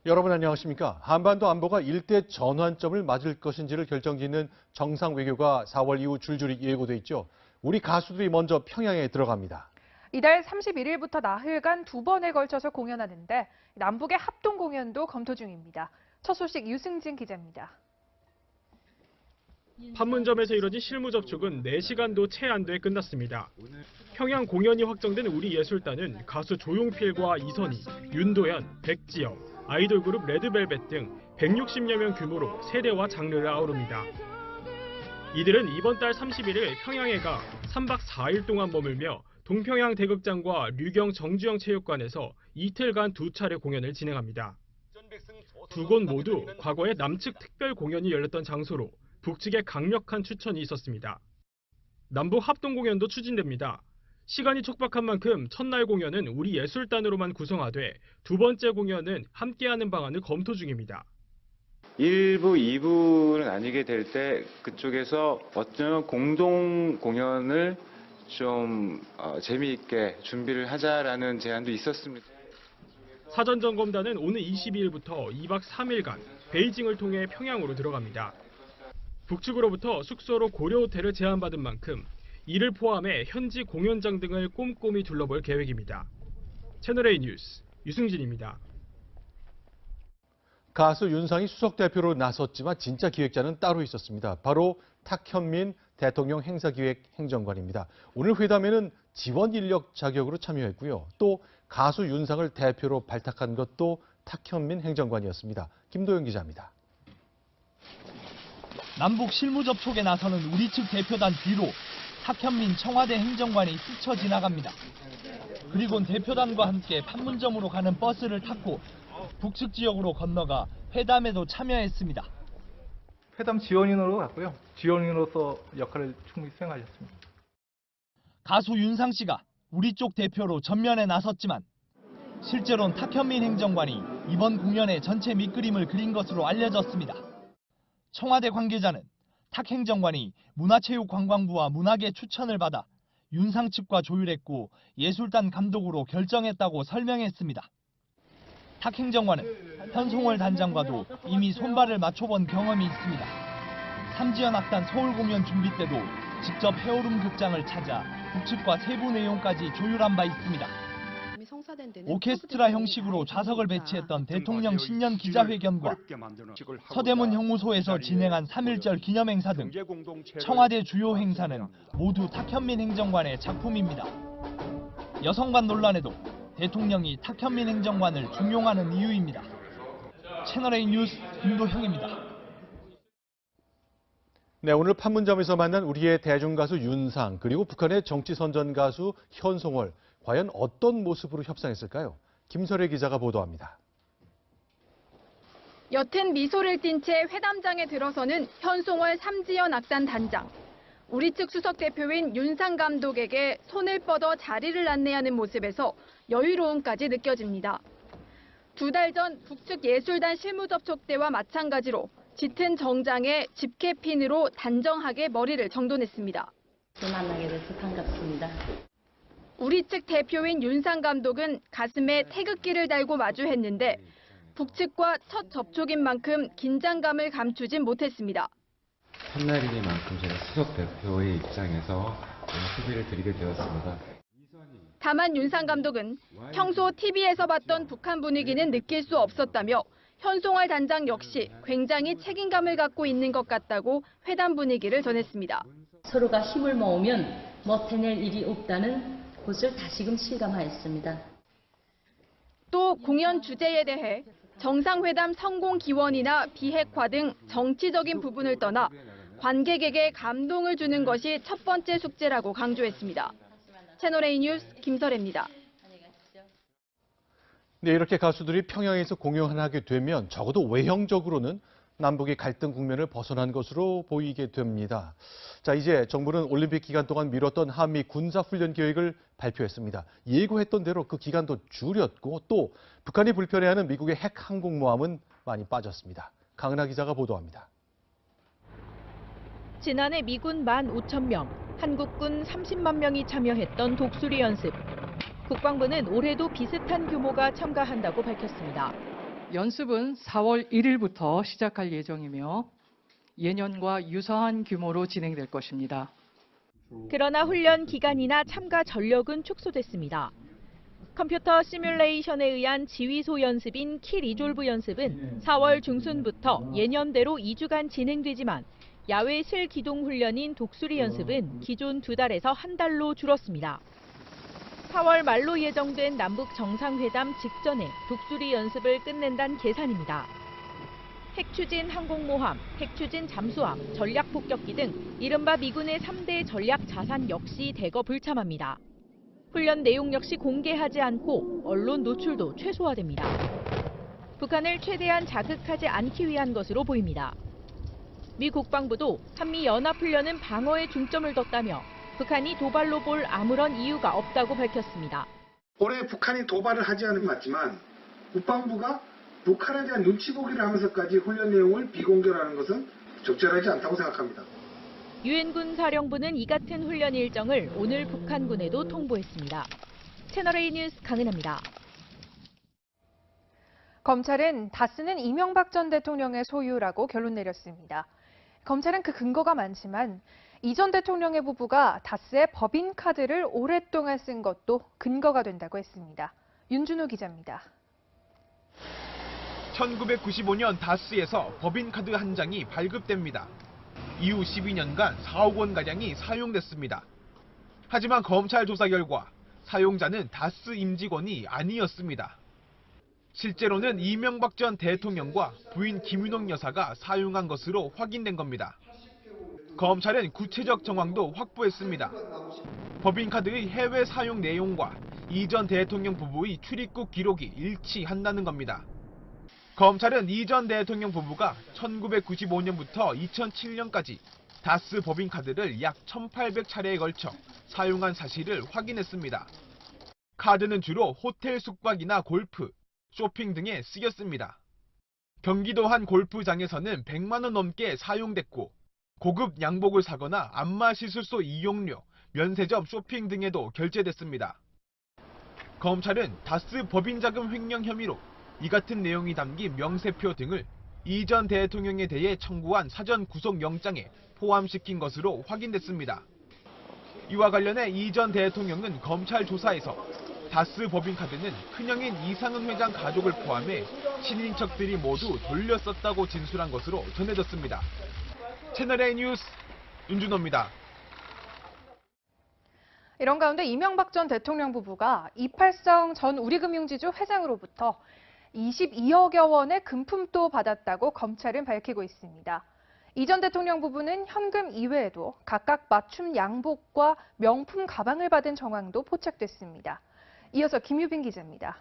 여러분 안녕하십니까? 한반도 안보가 일대 전환점을 맞을 것인지를 결정짓는 정상외교가 4월 이후 줄줄이 예고돼 있죠. 우리 가수들이 먼저 평양에 들어갑니다. 이달 31일부터 나흘간 2번에 걸쳐서 공연하는데 남북의 합동 공연도 검토 중입니다. 첫 소식 유승진 기자입니다. 판문점에서 이뤄진 실무 접촉은 4시간도 채 안 돼 끝났습니다. 평양 공연이 확정된 우리 예술단은 가수 조용필과 이선희, 윤도현, 백지영, 아이돌 그룹 레드벨벳 등 160여 명 규모로 세대와 장르를 아우릅니다. 이들은 이번 달 31일 평양에 가 3박 4일 동안 머물며 동평양 대극장과 류경 정주영 체육관에서 이틀간 2차례 공연을 진행합니다. 두 곳 모두 과거에 남측 특별 공연이 열렸던 장소로 북측의 강력한 추천이 있었습니다. 남북 합동 공연도 추진됩니다. 시간이 촉박한 만큼 첫날 공연은 우리 예술단으로만 구성하되 두 번째 공연은 함께하는 방안을 검토 중입니다. 1부, 2부는 아니게 될 때 그쪽에서 어떤 공동 공연을 좀 재미있게 준비를 하자라는 제안도 있었습니다. 사전점검단은 오늘 22일부터 2박 3일간 베이징을 통해 평양으로 들어갑니다. 북측으로부터 숙소로 고려호텔을 제안받은 만큼 이를 포함해 현지 공연장 등을 꼼꼼히 둘러볼 계획입니다. 채널A 뉴스 유승진입니다. 가수 윤상이 수석 대표로 나섰지만 진짜 기획자는 따로 있었습니다. 바로 탁현민 대통령 행사기획 행정관입니다. 오늘 회담에는 지원 인력 자격으로 참여했고요. 또 가수 윤상을 대표로 발탁한 것도 탁현민 행정관이었습니다. 김도영 기자입니다. 남북 실무 접촉에 나서는 우리 측 대표단 뒤로 탁현민 청와대 행정관이 스쳐 지나갑니다. 그리곤 대표단과 함께 판문점으로 가는 버스를 탔고 북측 지역으로 건너가 회담에도 참여했습니다. 회담 지원인으로 갔고요. 지원인으로서 역할을 충분히 수행하셨습니다. 가수 윤상 씨가 우리 쪽 대표로 전면에 나섰지만 실제로는 탁현민 행정관이 이번 공연의 전체 밑그림을 그린 것으로 알려졌습니다. 청와대 관계자는 탁 행정관이 문화체육관광부와 문학의 추천을 받아 윤상 측과 조율했고 예술단 감독으로 결정했다고 설명했습니다. 탁 행정관은 현송월 단장과도 이미 손발을 맞춰본 경험이 있습니다. 삼지연 악단 서울 공연 준비 때도 직접 해오름 극장을 찾아 북측과 세부 내용까지 조율한 바 있습니다. 오케스트라 형식으로 좌석을 배치했던 대통령 신년 기자회견과 서대문 형무소에서 진행한 3.1절 기념행사 등 청와대 주요 행사는 모두 탁현민 행정관의 작품입니다. 여성관 논란에도 대통령이 탁현민 행정관을 중용하는 이유입니다. 채널A 뉴스 김도형입니다. 네, 오늘 판문점에서 만난 우리의 대중가수 윤상 그리고 북한의 정치선전 가수 현송월. 과연 어떤 모습으로 협상했을까요? 김설혜 기자가 보도합니다. 옅은 미소를 띤 채 회담장에 들어서는 현송월 삼지연 악단 단장. 우리 측 수석 대표인 윤상 감독에게 손을 뻗어 자리를 안내하는 모습에서 여유로움까지 느껴집니다. 2달 전 북측 예술단 실무 접촉 때와 마찬가지로 짙은 정장에 집게핀으로 단정하게 머리를 정돈했습니다. 만나게 돼서 반갑습니다. 우리 측 대표인 윤상 감독은 가슴에 태극기를 달고 마주했는데 북측과 첫 접촉인 만큼 긴장감을 감추진 못했습니다. 첫날이니만큼 제가 수석 대표의 입장에서 소개를 드리게 되었습니다. 다만 윤상 감독은 평소 TV에서 봤던 북한 분위기는 느낄 수 없었다며 현송월 단장 역시 굉장히 책임감을 갖고 있는 것 같다고 회담 분위기를 전했습니다. 서로가 힘을 모으면 못해낼 일이 없다는 것을 다시금 실감하였습니다. 또 공연 주제에 대해 정상회담 성공 기원이나 비핵화 등 정치적인 부분을 떠나 관객에게 감동을 주는 것이 첫 번째 숙제라고 강조했습니다. 채널A 뉴스 김설혜입니다. 네, 이렇게 가수들이 평양에서 공연을 하게 되면 적어도 외형적으로는 남북의 갈등 국면을 벗어난 것으로 보이게 됩니다. 자, 이제 정부는 올림픽 기간 동안 미뤘던 한미 군사훈련 계획을 발표했습니다. 예고했던 대로 그 기간도 줄였고 또 북한이 불편해하는 미국의 핵 항공모함은 많이 빠졌습니다. 강은하 기자가 보도합니다. 지난해 미군 15,000명, 한국군 30만 명이 참여했던 독수리 연습. 국방부는 올해도 비슷한 규모가 참가한다고 밝혔습니다. 연습은 4월 1일부터 시작할 예정이며 예년과 유사한 규모로 진행될 것입니다. 그러나 훈련 기간이나 참가 전력은 축소됐습니다. 컴퓨터 시뮬레이션에 의한 지휘소 연습인 키 리졸브 연습은 4월 중순부터 예년대로 2주간 진행되지만 야외 실기동 훈련인 독수리 연습은 기존 2달에서 1달로 줄었습니다. 4월 말로 예정된 남북 정상회담 직전에 독수리 연습을 끝낸다는 계산입니다. 핵추진 항공모함, 핵추진 잠수함, 전략폭격기 등 이른바 미군의 3대 전략 자산 역시 대거 불참합니다. 훈련 내용 역시 공개하지 않고 언론 노출도 최소화됩니다. 북한을 최대한 자극하지 않기 위한 것으로 보입니다. 미 국방부도 한미 연합훈련은 방어에 중점을 뒀다며 북한이 도발로 볼 아무런 이유가 없다고 밝혔습니다. 올해 북한이 도발을 하지 않은 건 맞지만 국방부가 북한에 대한 눈치 보기를 하면서까지 훈련 내용을 비공개로 하는 것은 적절하지 않다고 생각합니다. 유엔군 사령부는 이 같은 훈련 일정을 오늘 북한군에도 통보했습니다. 채널A 뉴스 강은하입니다. 검찰은 다스는 이명박 전 대통령의 소유라고 결론 내렸습니다. 검찰은 그 근거가 많지만 이 전 대통령의 부부가 다스의 법인카드를 오랫동안 쓴 것도 근거가 된다고 했습니다. 윤준호 기자입니다. 1995년 다스에서 법인카드 한 장이 발급됩니다. 이후 12년간 4억 원가량이 사용됐습니다. 하지만 검찰 조사 결과 사용자는 다스 임직원이 아니었습니다. 실제로는 이명박 전 대통령과 부인 김윤옥 여사가 사용한 것으로 확인된 겁니다. 검찰은 구체적 정황도 확보했습니다. 법인카드의 해외 사용 내용과 이 전 대통령 부부의 출입국 기록이 일치한다는 겁니다. 검찰은 이 전 대통령 부부가 1995년부터 2007년까지 다스 법인카드를 약 1,800차례에 걸쳐 사용한 사실을 확인했습니다. 카드는 주로 호텔 숙박이나 골프, 쇼핑 등에 쓰였습니다. 경기도 한 골프장에서는 100만 원 넘게 사용됐고 고급 양복을 사거나 안마 시술소 이용료, 면세점 쇼핑 등에도 결제됐습니다. 검찰은 다스 법인자금 횡령 혐의로 이 같은 내용이 담긴 명세표 등을 이 전 대통령에 대해 청구한 사전 구속영장에 포함시킨 것으로 확인됐습니다. 이와 관련해 이 전 대통령은 검찰 조사에서 다스 법인카드는 큰형인 이상은 회장 가족을 포함해 친인척들이 모두 돌렸었다고 진술한 것으로 전해졌습니다. 채널A 뉴스 윤준호입니다. 이런 가운데 이명박 전 대통령 부부가 이팔성 전 우리금융지주 회장으로부터 22억여 원의 금품도 받았다고 검찰은 밝히고 있습니다. 이 전 대통령 부부는 현금 이외에도 각각 맞춤 양복과 명품 가방을 받은 정황도 포착됐습니다. 이어서 김유빈 기자입니다.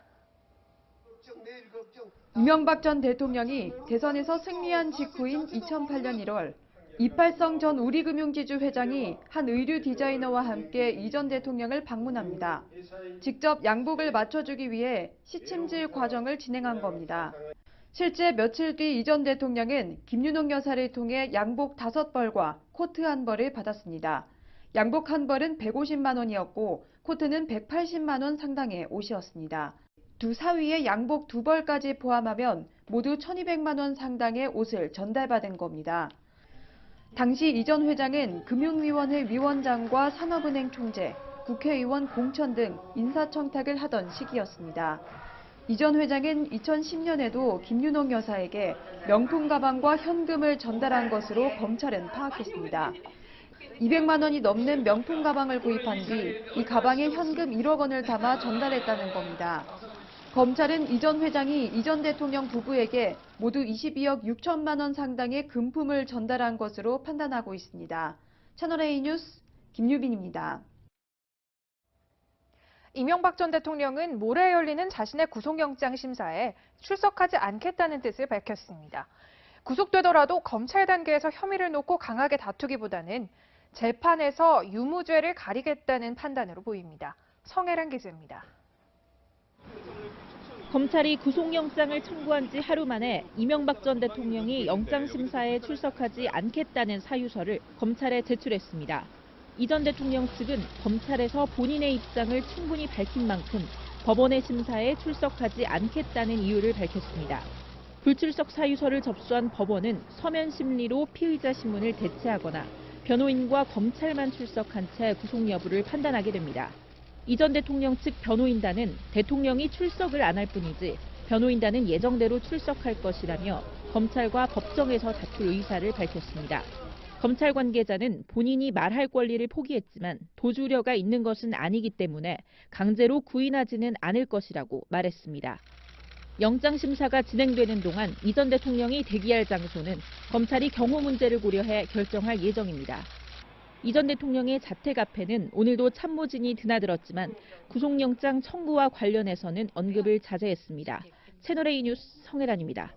이명박 전 대통령이 대선에서 승리한 직후인 2008년 1월 이팔성 전 우리금융지주 회장이 한 의류 디자이너와 함께 이 전 대통령을 방문합니다. 직접 양복을 맞춰주기 위해 시침질 과정을 진행한 겁니다. 실제 며칠 뒤 이 전 대통령은 김윤옥 여사를 통해 양복 5벌과 코트 1벌을 받았습니다. 양복 1벌은 150만 원이었고 코트는 180만 원 상당의 옷이었습니다. 두 사위의 양복 2벌까지 포함하면 모두 1,200만 원 상당의 옷을 전달받은 겁니다. 당시 이 전 회장은 금융위원회 위원장과 산업은행 총재, 국회의원 공천 등 인사청탁을 하던 시기였습니다. 이 전 회장은 2010년에도 김윤옥 여사에게 명품 가방과 현금을 전달한 것으로 검찰은 파악했습니다. 200만 원이 넘는 명품 가방을 구입한 뒤 이 가방에 현금 1억 원을 담아 전달했다는 겁니다. 검찰은 이 전 회장이 이 전 대통령 부부에게 모두 22억 6천만 원 상당의 금품을 전달한 것으로 판단하고 있습니다. 채널A 뉴스 김유빈입니다. 이명박 전 대통령은 모레 열리는 자신의 구속영장 심사에 출석하지 않겠다는 뜻을 밝혔습니다. 구속되더라도 검찰 단계에서 혐의를 놓고 강하게 다투기보다는 재판에서 유무죄를 가리겠다는 판단으로 보입니다. 성혜란 기자입니다. 검찰이 구속영장을 청구한 지 하루 만에 이명박 전 대통령이 영장심사에 출석하지 않겠다는 사유서를 검찰에 제출했습니다. 이 전 대통령 측은 검찰에서 본인의 입장을 충분히 밝힌 만큼 법원의 심사에 출석하지 않겠다는 이유를 밝혔습니다. 불출석 사유서를 접수한 법원은 서면 심리로 피의자 신문을 대체하거나 변호인과 검찰만 출석한 채 구속 여부를 판단하게 됩니다. 이 전 대통령 측 변호인단은 대통령이 출석을 안 할 뿐이지 변호인단은 예정대로 출석할 것이라며 검찰과 법정에서 다툴 의사를 밝혔습니다. 검찰 관계자는 본인이 말할 권리를 포기했지만 도주려가 있는 것은 아니기 때문에 강제로 구인하지는 않을 것이라고 말했습니다. 영장 심사가 진행되는 동안 이 전 대통령이 대기할 장소는 검찰이 경호 문제를 고려해 결정할 예정입니다. 이 전 대통령의 자택 앞에는 오늘도 참모진이 드나들었지만 구속영장 청구와 관련해서는 언급을 자제했습니다. 채널A 뉴스 성혜란입니다.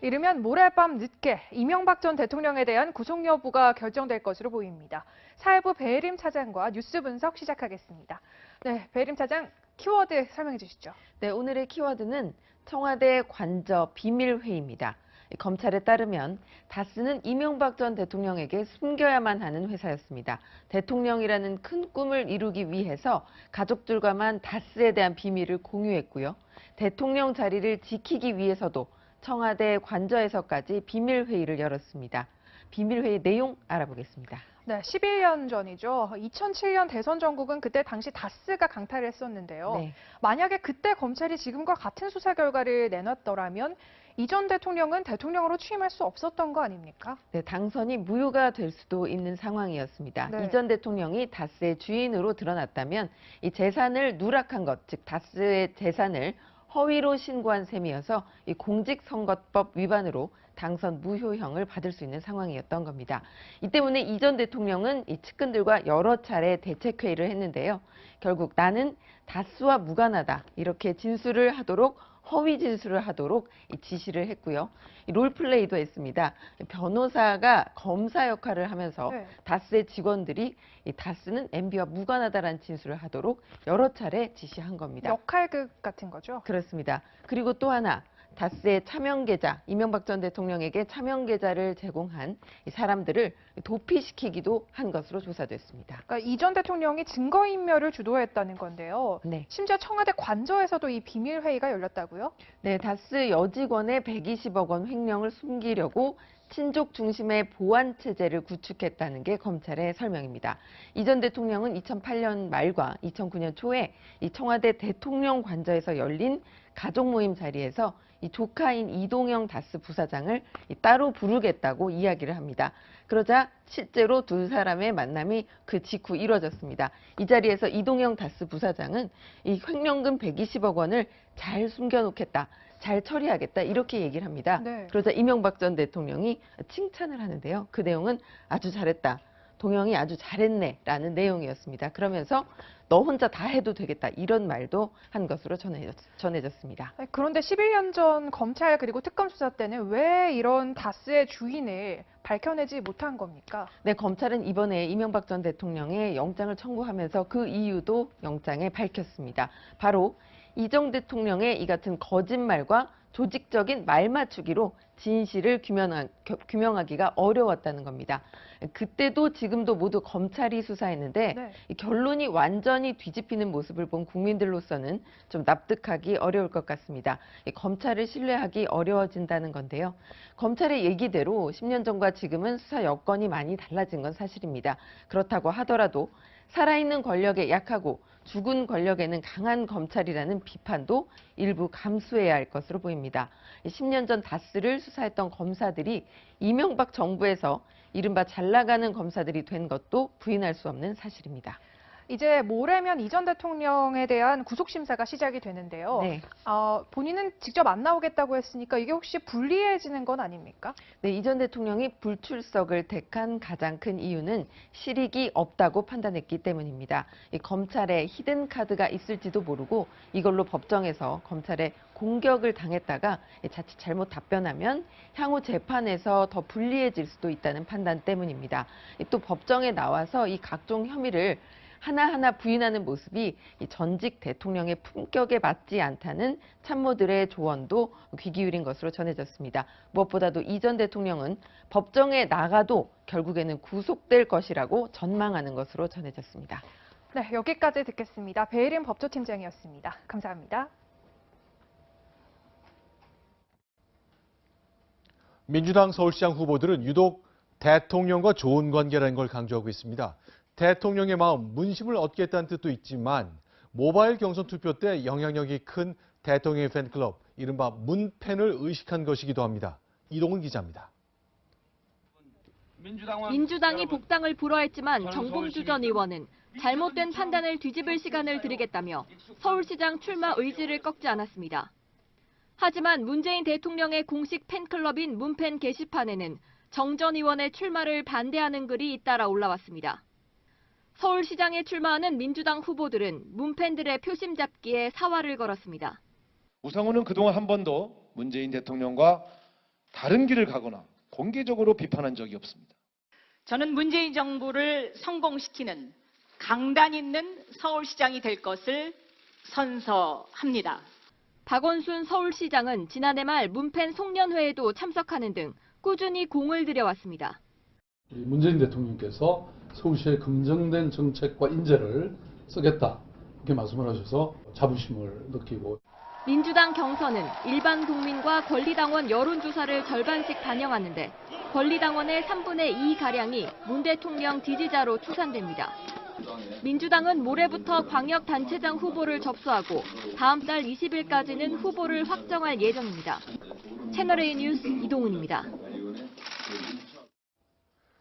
이르면 모레 밤 늦게 이명박 전 대통령에 대한 구속 여부가 결정될 것으로 보입니다. 사회부 배혜림 차장과 뉴스 분석 시작하겠습니다. 네, 배혜림 차장, 키워드 설명해 주시죠. 네, 오늘의 키워드는 청와대 관저 비밀회의입니다. 검찰에 따르면 다스는 이명박 전 대통령에게 숨겨야만 하는 회사였습니다. 대통령이라는 큰 꿈을 이루기 위해서 가족들과만 다스에 대한 비밀을 공유했고요. 대통령 자리를 지키기 위해서도 청와대 관저에서까지 비밀회의를 열었습니다. 비밀회의 내용 알아보겠습니다. 네, 11년 전이죠. 2007년 대선 전국은 그때 당시 다스가 강타를 했었는데요. 네. 만약에 그때 검찰이 지금과 같은 수사 결과를 내놨더라면 이 전 대통령은 대통령으로 취임할 수 없었던 거 아닙니까? 네, 당선이 무효가 될 수도 있는 상황이었습니다. 네. 이 전 대통령이 다스의 주인으로 드러났다면 이 재산을 누락한 것, 즉 다스의 재산을 허위로 신고한 셈이어서 이 공직선거법 위반으로 당선 무효형을 받을 수 있는 상황이었던 겁니다. 이 때문에 이 전 대통령은 이 측근들과 여러 차례 대책회의를 했는데요. 결국 나는 다스와 무관하다 이렇게 진술을 하도록 허위 진술을 하도록 지시를 했고요. 롤플레이도 했습니다. 변호사가 검사 역할을 하면서 네. 다스의 직원들이 이 다스는 MB와 무관하다라는 진술을 하도록 여러 차례 지시한 겁니다. 역할극 같은 거죠? 그렇습니다. 그리고 또 하나, 다스의 차명 계좌, 이명박 전 대통령에게 차명 계좌를 제공한 이 사람들을 도피시키기도 한 것으로 조사됐습니다. 그러니까 이 전 대통령이 증거인멸을 주도했다는 건데요. 네. 심지어 청와대 관저에서도 이 비밀회의가 열렸다고요? 네, 다스 여직원의 120억 원 횡령을 숨기려고 친족 중심의 보안 체제를 구축했다는 게 검찰의 설명입니다. 이 전 대통령은 2008년 말과 2009년 초에 이 청와대 대통령 관저에서 열린 가족 모임 자리에서 이 조카인 이동영 다스 부사장을 따로 부르겠다고 이야기를 합니다. 그러자 실제로 두 사람의 만남이 그 직후 이뤄졌습니다. 이 자리에서 이동영 다스 부사장은 이 횡령금 120억 원을 잘 숨겨놓겠다. 잘 처리하겠다 이렇게 얘기를 합니다. 네. 그러자 이명박 전 대통령이 칭찬을 하는데요. 그 내용은 아주 잘했다. 동영이 아주 잘했네라는 내용이었습니다. 그러면서 너 혼자 다 해도 되겠다 이런 말도 한 것으로 전해졌습니다. 그런데 11년 전 검찰 그리고 특검 수사 때는 왜 이런 다스의 주인을 밝혀내지 못한 겁니까? 네, 검찰은 이번에 이명박 전 대통령의 영장을 청구하면서 그 이유도 영장에 밝혔습니다. 바로 이 전 대통령의 이 같은 거짓말과 조직적인 말 맞추기로 진실을 규명하기가 어려웠다는 겁니다. 그때도 지금도 모두 검찰이 수사했는데 네. 이 결론이 완전히 뒤집히는 모습을 본 국민들로서는 좀 납득하기 어려울 것 같습니다. 이 검찰을 신뢰하기 어려워진다는 건데요. 검찰의 얘기대로 10년 전과 지금은 수사 여건이 많이 달라진 건 사실입니다. 그렇다고 하더라도 살아있는 권력에 약하고 죽은 권력에는 강한 검찰이라는 비판도 일부 감수해야 할 것으로 보입니다. 10년 전 다스를 수사했던 검사들이 이명박 정부에서 이른바 잘 나가는 검사들이 된 것도 부인할 수 없는 사실입니다. 이제 모레면 이 전 대통령에 대한 구속심사가 시작이 되는데요. 네. 본인은 직접 안 나오겠다고 했으니까 이게 혹시 불리해지는 건 아닙니까? 네, 이 전 대통령이 불출석을 택한 가장 큰 이유는 실익이 없다고 판단했기 때문입니다. 이 검찰에 히든 카드가 있을지도 모르고 이걸로 법정에서 검찰에 공격을 당했다가 자칫 잘못 답변하면 향후 재판에서 더 불리해질 수도 있다는 판단 때문입니다. 또 법정에 나와서 이 각종 혐의를 하나하나 부인하는 모습이 이 전직 대통령의 품격에 맞지 않다는 참모들의 조언도 귀 기울인 것으로 전해졌습니다. 무엇보다도 이 전 대통령은 법정에 나가도 결국에는 구속될 것이라고 전망하는 것으로 전해졌습니다. 네, 여기까지 듣겠습니다. 배혜림 법조팀장이었습니다. 감사합니다. 민주당 서울시장 후보들은 유독 대통령과 좋은 관계라는 걸 강조하고 있습니다. 대통령의 마음, 문심을 얻겠다는 뜻도 있지만 모바일 경선 투표 때 영향력이 큰 대통령의 팬클럽, 이른바 문팬을 의식한 것이기도 합니다. 이동훈 기자입니다. 민주당이 복당을 불허했지만 정봉주 전 의원은 잘못된 판단을 뒤집을 시간을 드리겠다며 서울시장 출마 의지를 꺾지 않았습니다. 하지만 문재인 대통령의 공식 팬클럽인 문팬 게시판에는 정 전 의원의 출마를 반대하는 글이 잇따라 올라왔습니다. 서울시장에 출마하는 민주당 후보들은 문팬들의 표심 잡기에 사활을 걸었습니다. 우상호는 그동안 한 번도 문재인 대통령과 다른 길을 가거나 공개적으로 비판한 적이 없습니다. 저는 문재인 정부를 성공시키는 강단 있는 서울시장이 될 것을 선서합니다. 박원순 서울시장은 지난해 말 문팬 송년회에도 참석하는 등 꾸준히 공을 들여왔습니다. 문재인 대통령께서 서울시의 긍정된 정책과 인재를 쓰겠다 이렇게 말씀을 하셔서 자부심을 느끼고. 민주당 경선은 일반 국민과 권리당원 여론조사를 절반씩 반영하는데 권리당원의 3분의 2가량이 문 대통령 지지자로 추산됩니다. 민주당은 모레부터 광역단체장 후보를 접수하고 다음 달 20일까지는 후보를 확정할 예정입니다. 채널A 뉴스 이동훈입니다.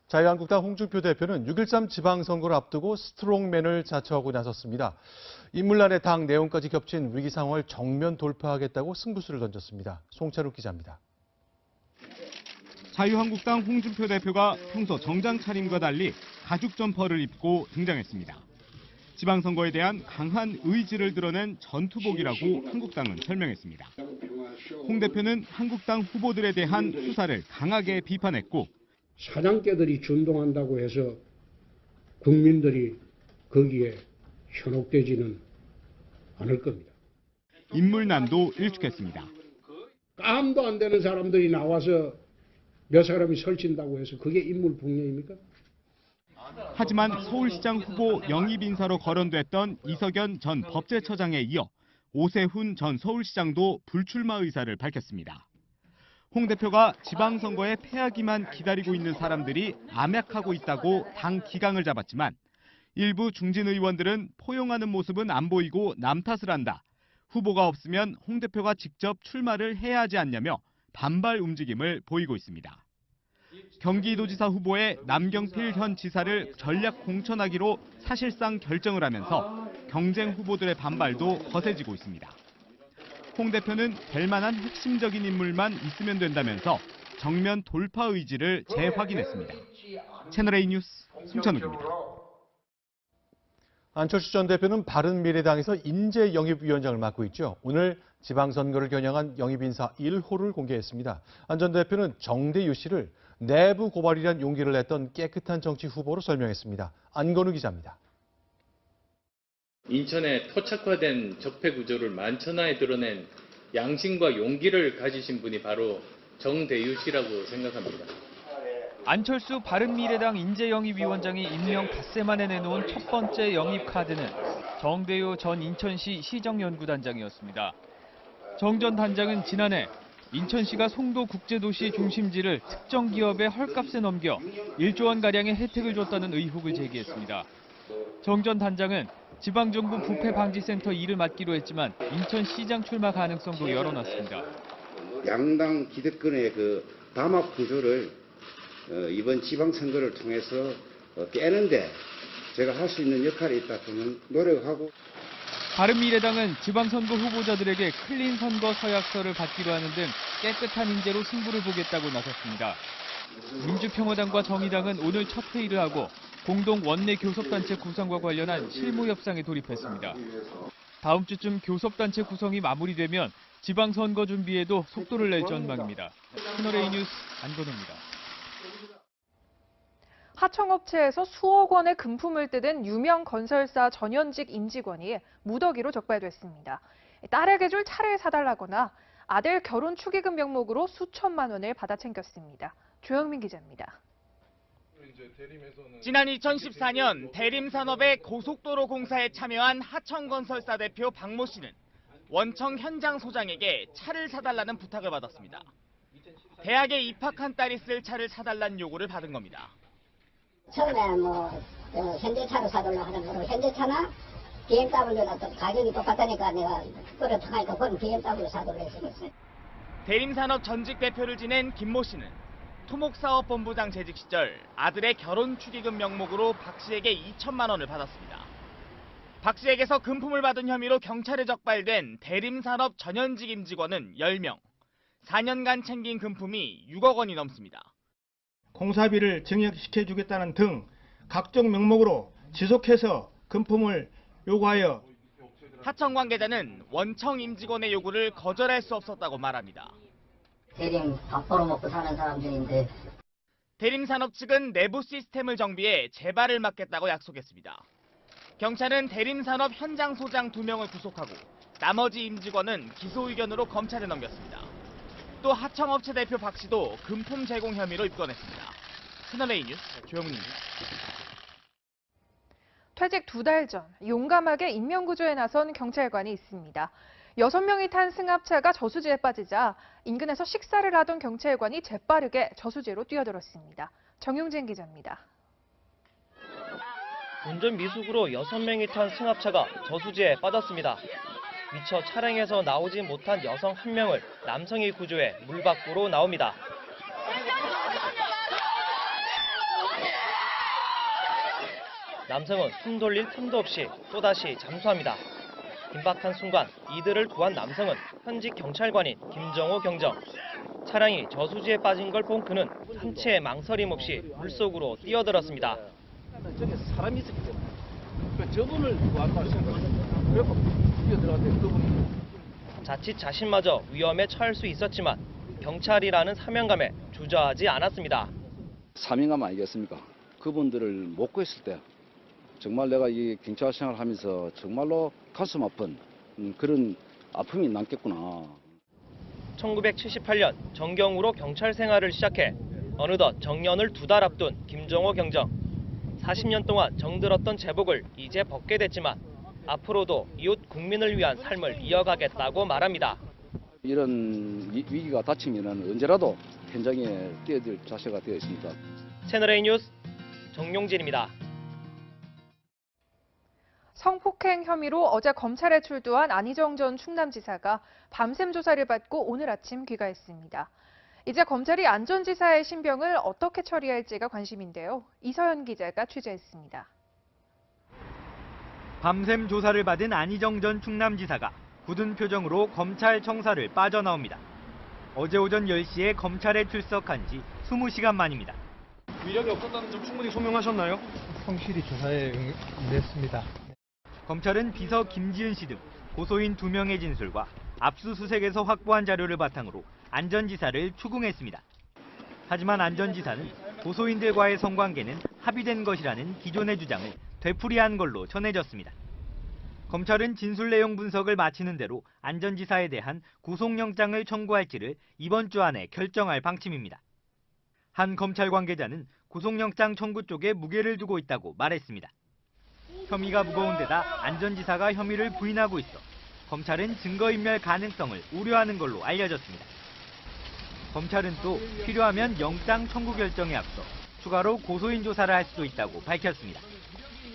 자유한국당 홍준표 대표는 6.13 지방선거를 앞두고 스트롱맨을 자처하고 나섰습니다. 인물란의 당 내용까지 겹친 위기 상황을 정면 돌파하겠다고 승부수를 던졌습니다. 송찬욱 기자입니다. 자유한국당 홍준표 대표가 평소 정장 차림과 달리 가죽 점퍼를 입고 등장했습니다. 지방선거에 대한 강한 의지를 드러낸 전투복이라고 한국당은 설명했습니다. 홍 대표는 한국당 후보들에 대한 수사를 강하게 비판했고 사장께들이 준동한다고 해서 국민들이 거기에 현혹되지는 않을 겁니다. 인물난도 일축했습니다. 깜도 안 되는 사람들이 나와서 몇 사람이 설친다고 해서 그게 인물붕괴입니까? 하지만 서울시장 후보 영입 인사로 거론됐던 이석연 전 법제처장에 이어 오세훈 전 서울시장도 불출마 의사를 밝혔습니다. 홍 대표가 지방선거에 패하기만 기다리고 있는 사람들이 암약하고 있다고 당 기강을 잡았지만 일부 중진 의원들은 포용하는 모습은 안 보이고 남 탓을 한다. 후보가 없으면 홍 대표가 직접 출마를 해야 하지 않냐며 반발 움직임을 보이고 있습니다. 경기도지사 후보에 남경필 현 지사를 전략 공천하기로 사실상 결정을 하면서 경쟁 후보들의 반발도 거세지고 있습니다. 홍 대표는 될 만한 핵심적인 인물만 있으면 된다면서 정면 돌파 의지를 재확인했습니다. 채널A 뉴스 송찬욱입니다. 안철수 전 대표는 바른미래당에서 인재영입위원장을 맡고 있죠. 오늘 지방선거를 겨냥한 영입인사 1호를 공개했습니다. 안 전 대표는 정대유 씨를 내부 고발이란 용기를 냈던 깨끗한 정치 후보로 설명했습니다. 안건우 기자입니다. 인천의 토착화된 적폐 구조를 만천하에 드러낸 양심과 용기를 가지신 분이 바로 정대유 씨라고 생각합니다. 안철수 바른미래당 인재영입위원장이 임명 닷새 만에 내놓은 첫 번째 영입 카드는 정대유 전 인천시 시정연구단장이었습니다. 정 전 단장은 지난해 인천시가 송도 국제도시 중심지를 특정 기업의 헐값에 넘겨 1조 원가량의 혜택을 줬다는 의혹을 제기했습니다. 정 전 단장은 지방정부 부패방지센터 일을 맡기로 했지만 인천시장 출마 가능성도 열어놨습니다. 양당 기득권의 그 담합 구조를 이번 지방선거를 통해서 깨는데 제가 할 수 있는 역할이 있다 그러면 노력하고. 바른미래당은 지방선거 후보자들에게 클린 선거 서약서를 받기로 하는 등 깨끗한 인재로 승부를 보겠다고 나섰습니다. 민주평화당과 정의당은 오늘 첫 회의를 하고 공동 원내 교섭단체 구성과 관련한 실무 협상에 돌입했습니다. 다음 주쯤 교섭단체 구성이 마무리되면 지방선거 준비에도 속도를 낼 전망입니다. 채널A 뉴스 안건우입니다. 하청업체에서 수억 원의 금품을 뜯은 유명 건설사 전현직 임직원이 무더기로 적발됐습니다. 딸에게 줄 차를 사달라거나 아들 결혼 축의금 명목으로 수천만 원을 받아 챙겼습니다. 조영민 기자입니다. 지난 2014년 대림산업의 고속도로 공사에 참여한 하청건설사 대표 박모 씨는 원청 현장 소장에게 차를 사달라는 부탁을 받았습니다. 대학에 입학한 딸이 쓸 차를 사달라는 요구를 받은 겁니다. 처음에 현대차로 사달라고 하는 거로 현대차나 BMW나 또 가격이 똑같다니까 내가 그걸 통하니까 그건 BMW 사달라고 했어요. 대림산업 전직 대표를 지낸 김모 씨는 토목사업본부장 재직 시절 아들의 결혼 축의금 명목으로 박 씨에게 2천만 원을 받았습니다. 박 씨에게서 금품을 받은 혐의로 경찰에 적발된 대림산업 전현직 임직원은 10명. 4년간 챙긴 금품이 6억 원이 넘습니다. 공사비를 증액시켜주겠다는 등 각종 명목으로 지속해서 금품을 요구하여 하청 관계자는 원청 임직원의 요구를 거절할 수 없었다고 말합니다. 대림 밥 벌어먹고 사는 사람들인데 대림산업 측은 내부 시스템을 정비해 재발을 막겠다고 약속했습니다. 경찰은 대림산업 현장 소장 2명을 구속하고 나머지 임직원은 기소 의견으로 검찰에 넘겼습니다. 또 하청업체 대표 박 씨도 금품 제공 혐의로 입건했습니다. 채널A 뉴스 조영민입니다. 퇴직 2달 전 용감하게 인명구조에 나선 경찰관이 있습니다. 6명이 탄 승합차가 저수지에 빠지자 인근에서 식사를 하던 경찰관이 재빠르게 저수지로 뛰어들었습니다. 정용진 기자입니다. 운전 미숙으로 6명이 탄 승합차가 저수지에 빠졌습니다. 미처 차량에서 나오지 못한 여성 1명을 남성이 구조해 물 밖으로 나옵니다. 남성은 숨 돌릴 틈도 없이 또다시 잠수합니다. 긴박한 순간 이들을 구한 남성은 현직 경찰관인 김정호 경정. 차량이 저수지에 빠진 걸 본 그는 한치의 망설임 없이 물속으로 뛰어들었습니다. 저기 사람이 있었기 때문에 저분을 구한다고 생각해서 그래서 뛰어들어갔는데 그분이 자칫 자신마저 위험에 처할 수 있었지만 경찰이라는 사명감에 주저하지 않았습니다. 사명감 아니겠습니까? 그분들을 못 구했을 때 정말 내가 이 경찰 생활하면서 정말로 가슴 아픈 그런 아픔이 남겠구나. 1978년 정경으로 경찰 생활을 시작해 어느덧 정년을 2달 앞둔 김정호 경정. 40년 동안 정들었던 제복을 이제 벗게 됐지만 앞으로도 이웃 국민을 위한 삶을 이어가겠다고 말합니다. 이런 위기가 닥치면 언제라도 현장에 뛰어들 자세가 되어 있습니다. 채널A 뉴스 정용진입니다. 성폭행 혐의로 어제 검찰에 출두한 안희정 전 충남지사가 밤샘 조사를 받고 오늘 아침 귀가했습니다. 이제 검찰이 안 전 지사의 신병을 어떻게 처리할지가 관심인데요. 이서연 기자가 취재했습니다. 밤샘 조사를 받은 안희정 전 충남지사가 굳은 표정으로 검찰 청사를 빠져나옵니다. 어제 오전 10시에 검찰에 출석한 지 20시간 만입니다. 위력이 없었다는 점 충분히 소명하셨나요? 성실히 조사에 응했습니다. 검찰은 비서 김지은 씨 등 고소인 2명의 진술과 압수수색에서 확보한 자료를 바탕으로 안 전 지사를 추궁했습니다. 하지만 안 전 지사는 고소인들과의 성관계는 합의된 것이라는 기존의 주장을 되풀이한 걸로 전해졌습니다. 검찰은 진술 내용 분석을 마치는 대로 안 전 지사에 대한 구속영장을 청구할지를 이번 주 안에 결정할 방침입니다. 한 검찰 관계자는 구속영장 청구 쪽에 무게를 두고 있다고 말했습니다. 혐의가 무거운 데다 안 전 지사가 혐의를 부인하고 있어 검찰은 증거인멸 가능성을 우려하는 걸로 알려졌습니다. 검찰은 또 필요하면 영장 청구 결정에 앞서 추가로 고소인 조사를 할 수도 있다고 밝혔습니다.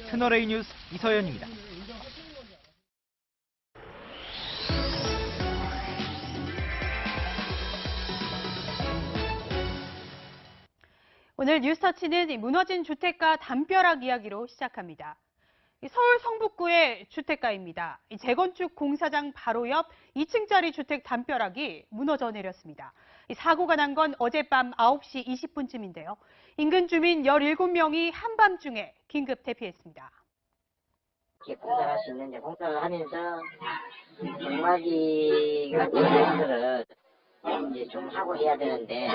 채널A 뉴스 이서연입니다. 오늘 뉴스터치는 무너진 주택가 담벼락 이야기로 시작합니다. 서울 성북구의 주택가입니다. 재건축 공사장 바로 옆 2층짜리 주택 담벼락이 무너져 내렸습니다. 사고가 난 건 어젯밤 9시 20분쯤인데요. 인근 주민 17명이 한밤중에 긴급 대피했습니다. 공사를 할 수 있는데 공사를 하면서 정막이 같은 거를 이제 좀 하고 해야 되는데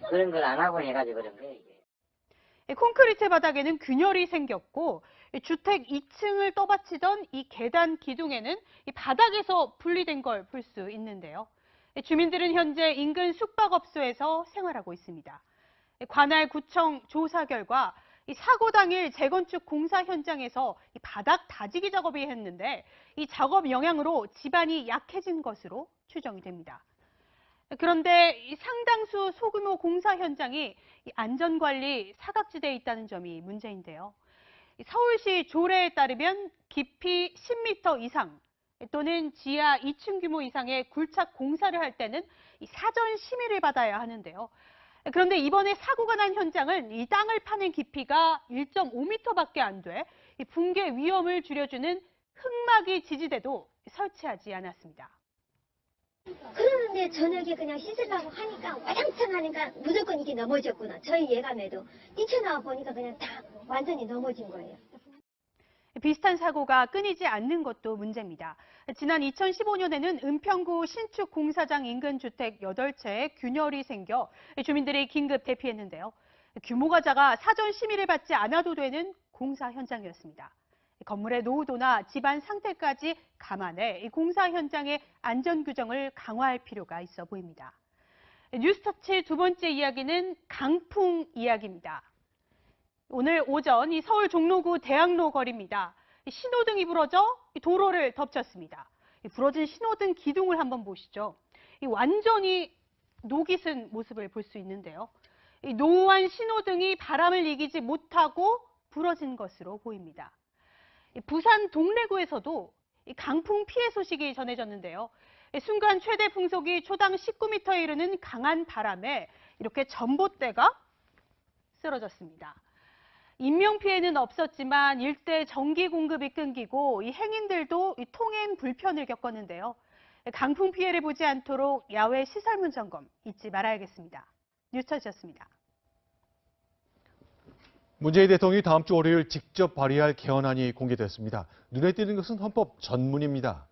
그런 걸 안 하고 해가지고 그런 거예요. 콘크리트 바닥에는 균열이 생겼고 주택 2층을 떠받치던 이 계단 기둥에는 이 바닥에서 분리된 걸 볼 수 있는데요. 주민들은 현재 인근 숙박업소에서 생활하고 있습니다. 관할 구청 조사 결과 이 사고 당일 재건축 공사 현장에서 이 바닥 다지기 작업이 했는데 이 작업 영향으로 집안이 약해진 것으로 추정이 됩니다. 그런데 이 상당수 소규모 공사 현장이 이 안전관리 사각지대에 있다는 점이 문제인데요. 서울시 조례에 따르면 깊이 10m 이상 또는 지하 2층 규모 이상의 굴착 공사를 할 때는 이 사전 심의를 받아야 하는데요. 그런데 이번에 사고가 난 현장은 이 땅을 파낸 깊이가 1.5m밖에 안 돼 붕괴 위험을 줄여주는 흙막이 지지대도 설치하지 않았습니다. 그러는데 저녁에 그냥 씻으려고 하니까 와장창 하니까 무조건 이게 넘어졌구나. 저희 예감에도 뛰쳐나와 보니까 그냥 다 완전히 넘어진 거예요. 비슷한 사고가 끊이지 않는 것도 문제입니다. 지난 2015년에는 은평구 신축 공사장 인근 주택 8채에 균열이 생겨 주민들이 긴급 대피했는데요. 규모가 작아 사전 심의를 받지 않아도 되는 공사 현장이었습니다. 건물의 노후도나 집안 상태까지 감안해 공사 현장의 안전 규정을 강화할 필요가 있어 보입니다. 뉴스터치 두 번째 이야기는 강풍 이야기입니다. 오늘 오전 이 서울 종로구 대학로 거리입니다. 신호등이 부러져 도로를 덮쳤습니다. 부러진 신호등 기둥을 한번 보시죠. 완전히 녹이 쓴 모습을 볼 수 있는데요. 노후한 신호등이 바람을 이기지 못하고 부러진 것으로 보입니다. 부산 동래구에서도 강풍 피해 소식이 전해졌는데요. 순간 최대 풍속이 초당 19m에 이르는 강한 바람에 이렇게 전봇대가 쓰러졌습니다. 인명피해는 없었지만 일대 전기 공급이 끊기고 이 행인들도 이 통행 불편을 겪었는데요. 강풍 피해를 보지 않도록 야외 시설물 점검 잊지 말아야겠습니다. 뉴스터치였습니다. 문재인 대통령이 다음 주 월요일 직접 발의할 개헌안이 공개됐습니다. 눈에 띄는 것은 헌법 전문입니다.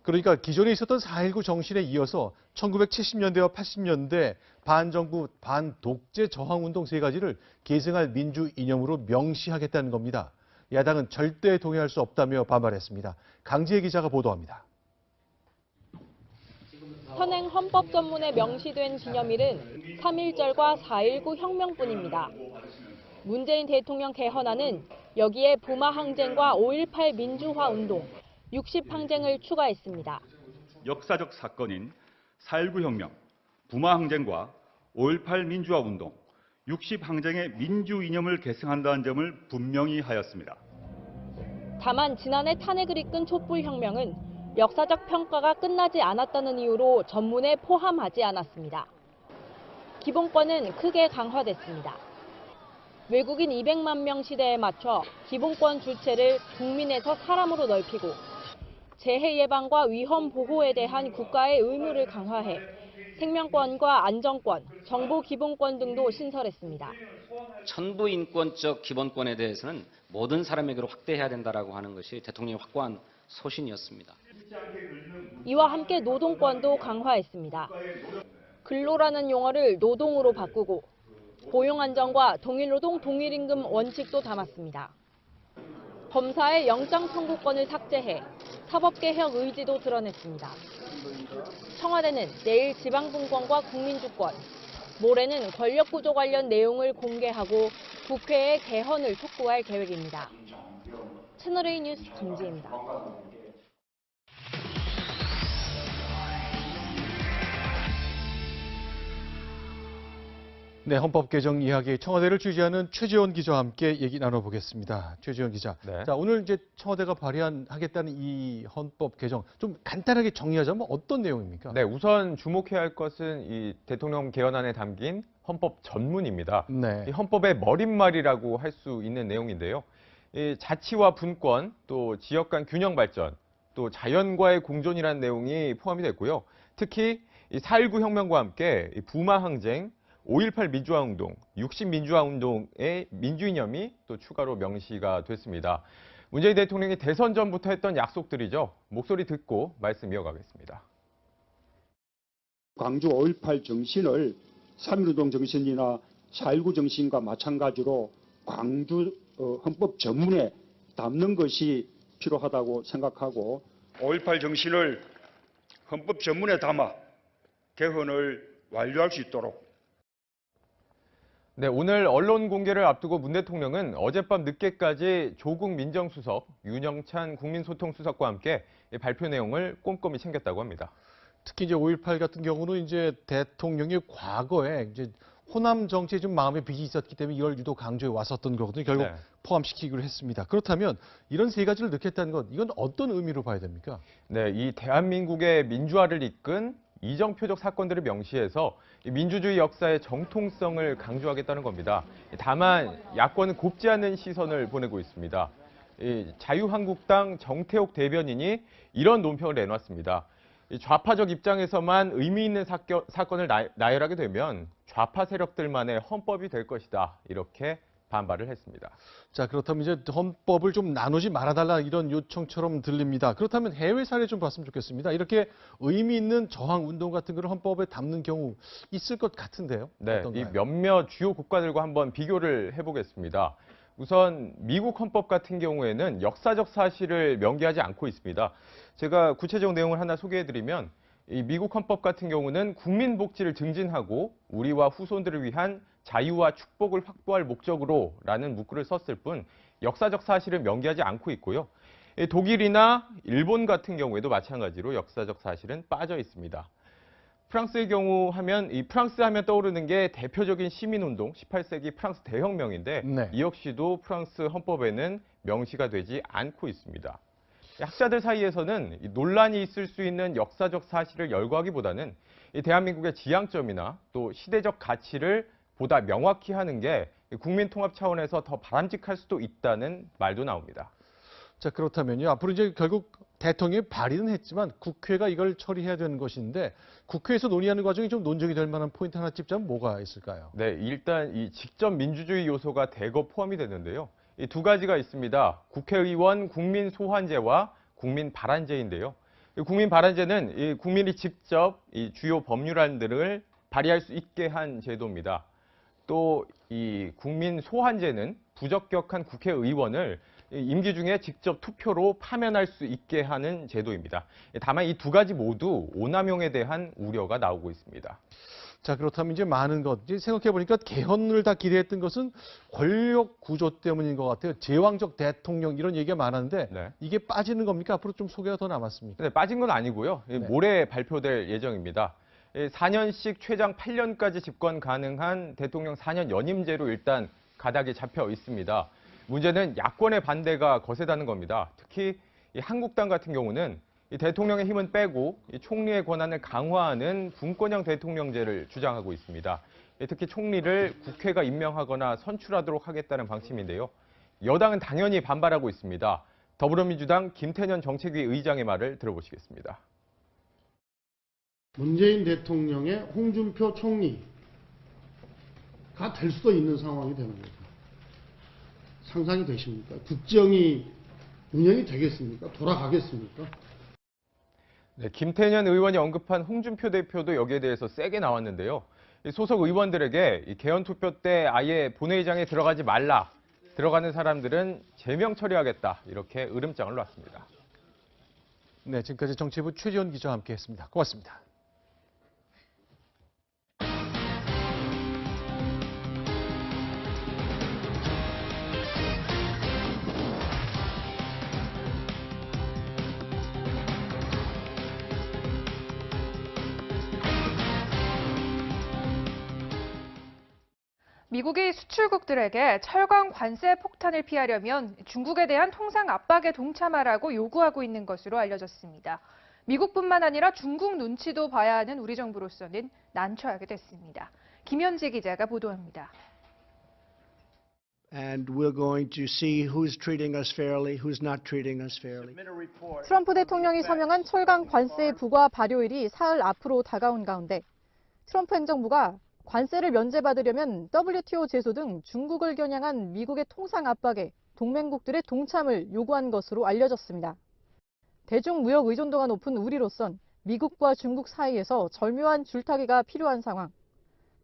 그러니까 기존에 있었던 4.19 정신에 이어서 1970년대와 80년대 반정부, 반독재 저항운동 세 가지를 계승할 민주 이념으로 명시하겠다는 겁니다. 야당은 절대 동의할 수 없다며 반발했습니다. 강지혜 기자가 보도합니다. 현행 헌법 전문에 명시된 기념일은 3.1절과 4.19 혁명뿐입니다. 문재인 대통령 개헌안은 여기에 부마항쟁과 5.18 민주화운동, 60항쟁을 추가했습니다. 역사적 사건인 4.19 혁명, 부마항쟁과 5.18 민주화운동, 60항쟁의 민주 이념을 계승한다는 점을 분명히 하였습니다. 다만 지난해 탄핵을 이끈 촛불혁명은 역사적 평가가 끝나지 않았다는 이유로 전문에 포함하지 않았습니다. 기본권은 크게 강화됐습니다. 외국인 200만 명 시대에 맞춰 기본권 주체를 국민에서 사람으로 넓히고 재해 예방과 위험 보호에 대한 국가의 의무를 강화해 생명권과 안전권, 정보 기본권 등도 신설했습니다. 천부인권적 기본권에 대해서는 모든 사람에게로 확대해야 된다라고 하는 것이 대통령의 확고한 소신이었습니다. 이와 함께 노동권도 강화했습니다. 근로라는 용어를 노동으로 바꾸고 고용안정과 동일노동 동일임금 원칙도 담았습니다. 검사의 영장 청구권을 삭제해 사법개혁 의지도 드러냈습니다. 청와대는 내일 지방분권과 국민주권, 모레는 권력구조 관련 내용을 공개하고 국회에 개헌을 촉구할 계획입니다. 채널A 뉴스 김지혜입니다. 네, 헌법 개정 이야기 청와대를 취재하는 최재원 기자와 함께 얘기 나눠보겠습니다. 최재원 기자. 네. 자, 오늘 이제 청와대가 발의하겠다는 이 헌법 개정 좀 간단하게 정리하자면 어떤 내용입니까? 네, 우선 주목해야 할 것은 이 대통령 개헌안에 담긴 헌법 전문입니다. 네. 이 헌법의 머릿말이라고 할 수 있는 내용인데요. 이 자치와 분권, 또 지역 간 균형 발전, 또 자연과의 공존이라는 내용이 포함이 됐고요. 특히 이 4.19 혁명과 함께 이 부마항쟁, 5.18 민주화운동, 60 민주화운동의 민주이념이 또 추가로 명시가 됐습니다. 문재인 대통령이 대선 전부터 했던 약속들이죠. 목소리 듣고 말씀 이어가겠습니다. 광주 5.18 정신을 3.1운동 정신이나 4.19 정신과 마찬가지로 광주 헌법 전문에 담는 것이 필요하다고 생각하고 5.18 정신을 헌법 전문에 담아 개헌을 완료할 수 있도록. 네, 오늘 언론 공개를 앞두고 문 대통령은 어젯밤 늦게까지 조국 민정수석, 윤영찬 국민소통수석과 함께 발표 내용을 꼼꼼히 챙겼다고 합니다. 특히 이제 5.18 같은 경우는 이제 대통령이 과거에 이제 호남 정치에 좀 마음의 빚이 있었기 때문에 이걸 유독 강조해 왔었던 거거든요. 결국 네. 포함시키기로 했습니다. 그렇다면 이런 세 가지를 넣겠다는 건 이건 어떤 의미로 봐야 됩니까? 네, 이 대한민국의 민주화를 이끈 이정표적 사건들을 명시해서 민주주의 역사의 정통성을 강조하겠다는 겁니다. 다만 야권은 곱지 않은 시선을 보내고 있습니다. 자유한국당 정태욱 대변인이 이런 논평을 내놨습니다. 좌파적 입장에서만 의미 있는 사건을 나열하게 되면 좌파 세력들만의 헌법이 될 것이다. 이렇게 반발을 했습니다. 자, 그렇다면 이제 헌법을 좀 나누지 말아달라 이런 요청처럼 들립니다. 그렇다면 해외 사례 좀 봤으면 좋겠습니다. 이렇게 의미 있는 저항 운동 같은 걸 헌법에 담는 경우 있을 것 같은데요. 네, 어떤가요? 이 몇몇 주요 국가들과 한번 비교를 해보겠습니다. 우선 미국 헌법 같은 경우에는 역사적 사실을 명기하지 않고 있습니다. 제가 구체적 내용을 하나 소개해드리면 이 미국 헌법 같은 경우는 국민 복지를 증진하고 우리와 후손들을 위한 자유와 축복을 확보할 목적으로라는 문구를 썼을 뿐 역사적 사실을 명기하지 않고 있고요. 독일이나 일본 같은 경우에도 마찬가지로 역사적 사실은 빠져 있습니다. 프랑스의 경우 하면 이 프랑스 하면 떠오르는 게 대표적인 시민운동 18세기 프랑스 대혁명인데 네. 이 역시도 프랑스 헌법에는 명시가 되지 않고 있습니다. 학자들 사이에서는 논란이 있을 수 있는 역사적 사실을 열거하기보다는 이 대한민국의 지향점이나 또 시대적 가치를 보다 명확히 하는 게 국민 통합 차원에서 더 바람직할 수도 있다는 말도 나옵니다. 자, 그렇다면요. 앞으로 이제 결국 대통령이 발의는 했지만 국회가 이걸 처리해야 되는 것인데 국회에서 논의하는 과정이 좀 논쟁이 될 만한 포인트 하나 찝자면 뭐가 있을까요? 네, 일단 이 직접 민주주의 요소가 대거 포함이 되는데요. 이 두 가지가 있습니다. 국회의원 국민 소환제와 국민 발안제인데요. 국민 발안제는 이 국민이 직접 이 주요 법률안들을 발의할 수 있게 한 제도입니다. 또 이 국민 소환제는 부적격한 국회의원을 임기 중에 직접 투표로 파면할 수 있게 하는 제도입니다. 다만 이 두 가지 모두 오남용에 대한 우려가 나오고 있습니다. 자, 그렇다면 이제 많은 것, 이제 생각해보니까 개헌을 다 기대했던 것은 권력 구조 때문인 것 같아요. 제왕적 대통령 이런 얘기가 많았는데 네. 이게 빠지는 겁니까? 앞으로 좀 소개가 더 남았습니까? 네, 빠진 건 아니고요. 모레 발표될 예정입니다. 4년씩 최장 8년까지 집권 가능한 대통령 4년 연임제로 일단 가닥이 잡혀 있습니다. 문제는 야권의 반대가 거세다는 겁니다. 특히 이 한국당 같은 경우는 이 대통령의 힘은 빼고 이 총리의 권한을 강화하는 분권형 대통령제를 주장하고 있습니다. 특히 총리를 국회가 임명하거나 선출하도록 하겠다는 방침인데요. 여당은 당연히 반발하고 있습니다. 더불어민주당 김태년 정책위 의장의 말을 들어보시겠습니다. 문재인 대통령의 홍준표 총리가 될 수도 있는 상황이 되는 거죠. 상상이 되십니까? 국정이 운영이 되겠습니까? 돌아가겠습니까? 네, 김태년 의원이 언급한 홍준표 대표도 여기에 대해서 세게 나왔는데요. 소속 의원들에게 이 개헌 투표 때 아예 본회의장에 들어가지 말라. 들어가는 사람들은 제명 처리하겠다. 이렇게 으름장을 놨습니다. 네, 지금까지 정치부 최지원 기자와 함께했습니다. 고맙습니다. 미국이 수출국들에게 철강 관세 폭탄을 피하려면 중국에 대한 통상 압박에 동참하라고 요구하고 있는 것으로 알려졌습니다. 미국뿐만 아니라 중국 눈치도 봐야 하는 우리 정부로서는 난처하게 됐습니다. 김현재 기자가 보도합니다. And we're going to see who's treating us fairly, who's not treating us fairly. 트럼프 대통령이 서명한 철강 관세 부과 발효일이 사흘 앞으로 다가온 가운데 트럼프 행정부가 관세를 면제받으려면 WTO 제소 등 중국을 겨냥한 미국의 통상 압박에 동맹국들의 동참을 요구한 것으로 알려졌습니다. 대중 무역 의존도가 높은 우리로선 미국과 중국 사이에서 절묘한 줄타기가 필요한 상황.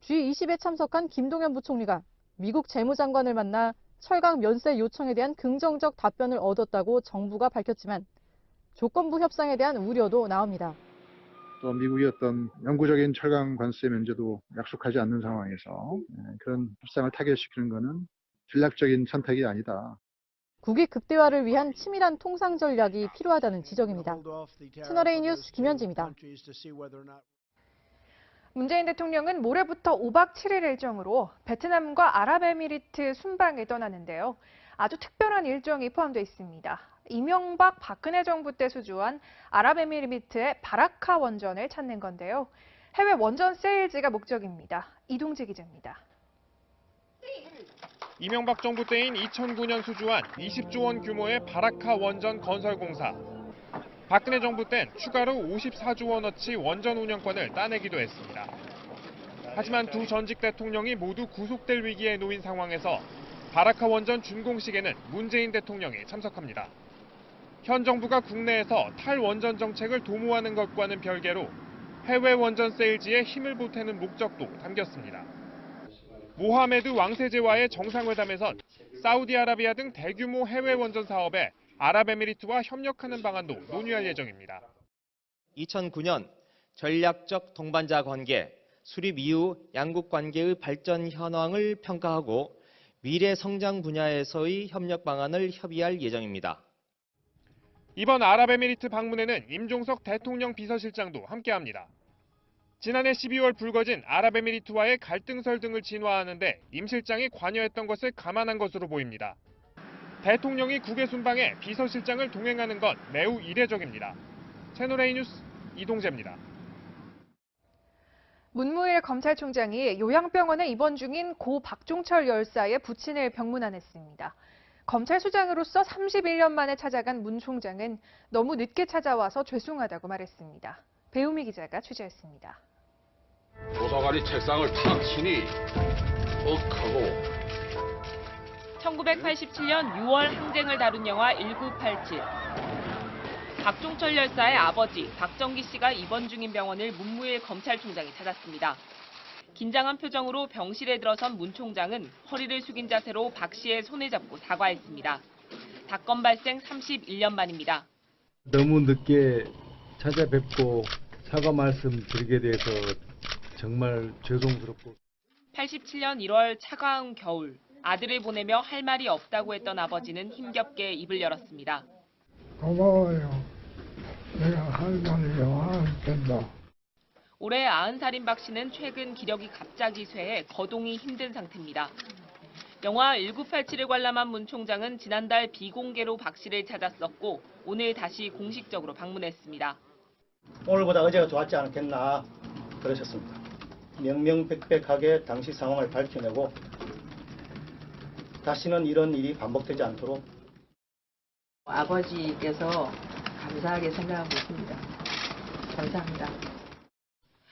G20에 참석한 김동연 부총리가 미국 재무장관을 만나 철강 면세 요청에 대한 긍정적 답변을 얻었다고 정부가 밝혔지만 조건부 협상에 대한 우려도 나옵니다. 또 미국이 어떤 영구적인 철강 관세 면제도 약속하지 않는 상황에서 그런 협상을 타결시키는 것은 전략적인 선택이 아니다. 국익 극대화를 위한 치밀한 통상 전략이 필요하다는 지적입니다. 채널A 뉴스 김현지입니다. 문재인 대통령은 모레부터 5박 7일 일정으로 베트남과 아랍에미리트 순방에 떠나는데요. 아주 특별한 일정이 포함되어 있습니다. 이명박 박근혜 정부 때 수주한 아랍에미리트의 바라카 원전을 찾는 건데요. 해외 원전 세일즈가 목적입니다. 이동재 기자입니다. 이명박 정부 때인 2009년 수주한 20조 원 규모의 바라카 원전 건설 공사. 박근혜 정부 땐 추가로 54조 원어치 원전 운영권을 따내기도 했습니다. 하지만 두 전직 대통령이 모두 구속될 위기에 놓인 상황에서 바라카 원전 준공식에는 문재인 대통령이 참석합니다. 현 정부가 국내에서 탈원전 정책을 도모하는 것과는 별개로 해외 원전 세일즈에 힘을 보태는 목적도 담겼습니다. 모하메드 왕세제와의 정상회담에선 사우디아라비아 등 대규모 해외 원전 사업에 아랍에미리트와 협력하는 방안도 논의할 예정입니다. 2009년 전략적 동반자 관계, 수립 이후 양국 관계의 발전 현황을 평가하고 미래 성장 분야에서의 협력 방안을 협의할 예정입니다. 이번 아랍에미리트 방문에는 임종석 대통령 비서실장도 함께합니다. 지난해 12월 불거진 아랍에미리트와의 갈등설 등을 진화하는 데 임 실장이 관여했던 것을 감안한 것으로 보입니다. 대통령이 국외 순방에 비서실장을 동행하는 건 매우 이례적입니다. 채널A 뉴스 이동재입니다. 문무일 검찰총장이 요양병원에 입원 중인 고 박종철 열사의 부친을 병문안했습니다. 검찰수장으로서 31년 만에 찾아간 문 총장은 너무 늦게 찾아와서 죄송하다고 말했습니다. 배우미 기자가 취재했습니다. 조사관이 책상을 탁 치니 억 하고 1987년 6월 항쟁을 다룬 영화 1987. 박종철 열사의 아버지 박정기 씨가 입원 중인 병원을 문무일 검찰총장이 찾았습니다. 긴장한 표정으로 병실에 들어선 문 총장은 허리를 숙인 자세로 박 씨의 손을 잡고 사과했습니다. 사건 발생 31년 만입니다. 너무 늦게 찾아뵙고 사과 말씀 드리게 돼서 정말 죄송스럽고 87년 1월 차가운 겨울, 아들을 보내며 할 말이 없다고 했던 아버지는 힘겹게 입을 열었습니다. 고마워요. 내가 할 말이 많았겠다. 올해 90살인 박 씨는 최근 기력이 갑자기 쇠해 거동이 힘든 상태입니다. 영화 1987을 관람한 문 총장은 지난달 비공개로 박 씨를 찾았었고 오늘 다시 공식적으로 방문했습니다. 오늘보다 어제가 좋았지 않겠나 그러셨습니다. 명명백백하게 당시 상황을 밝혀내고 다시는 이런 일이 반복되지 않도록 아버지께서 감사하게 생각하고 있습니다. 감사합니다.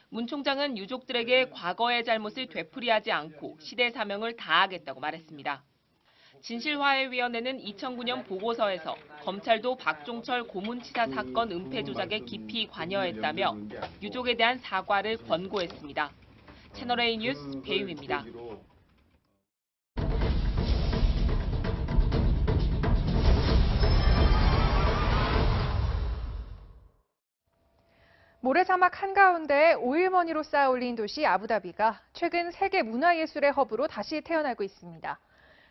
문 총장은 유족들에게 과거의 잘못을 되풀이하지 않고 시대 사명을 다하겠다고 말했습니다. 진실화해위원회는 2009년 보고서에서 검찰도 박종철 고문치사 사건 은폐 조작에 깊이 관여했다며 유족에 대한 사과를 권고했습니다. 채널A 뉴스 배유미입니다. 모래사막 한가운데에 오일머니로 쌓아 올린 도시 아부다비가 최근 세계 문화예술의 허브로 다시 태어나고 있습니다.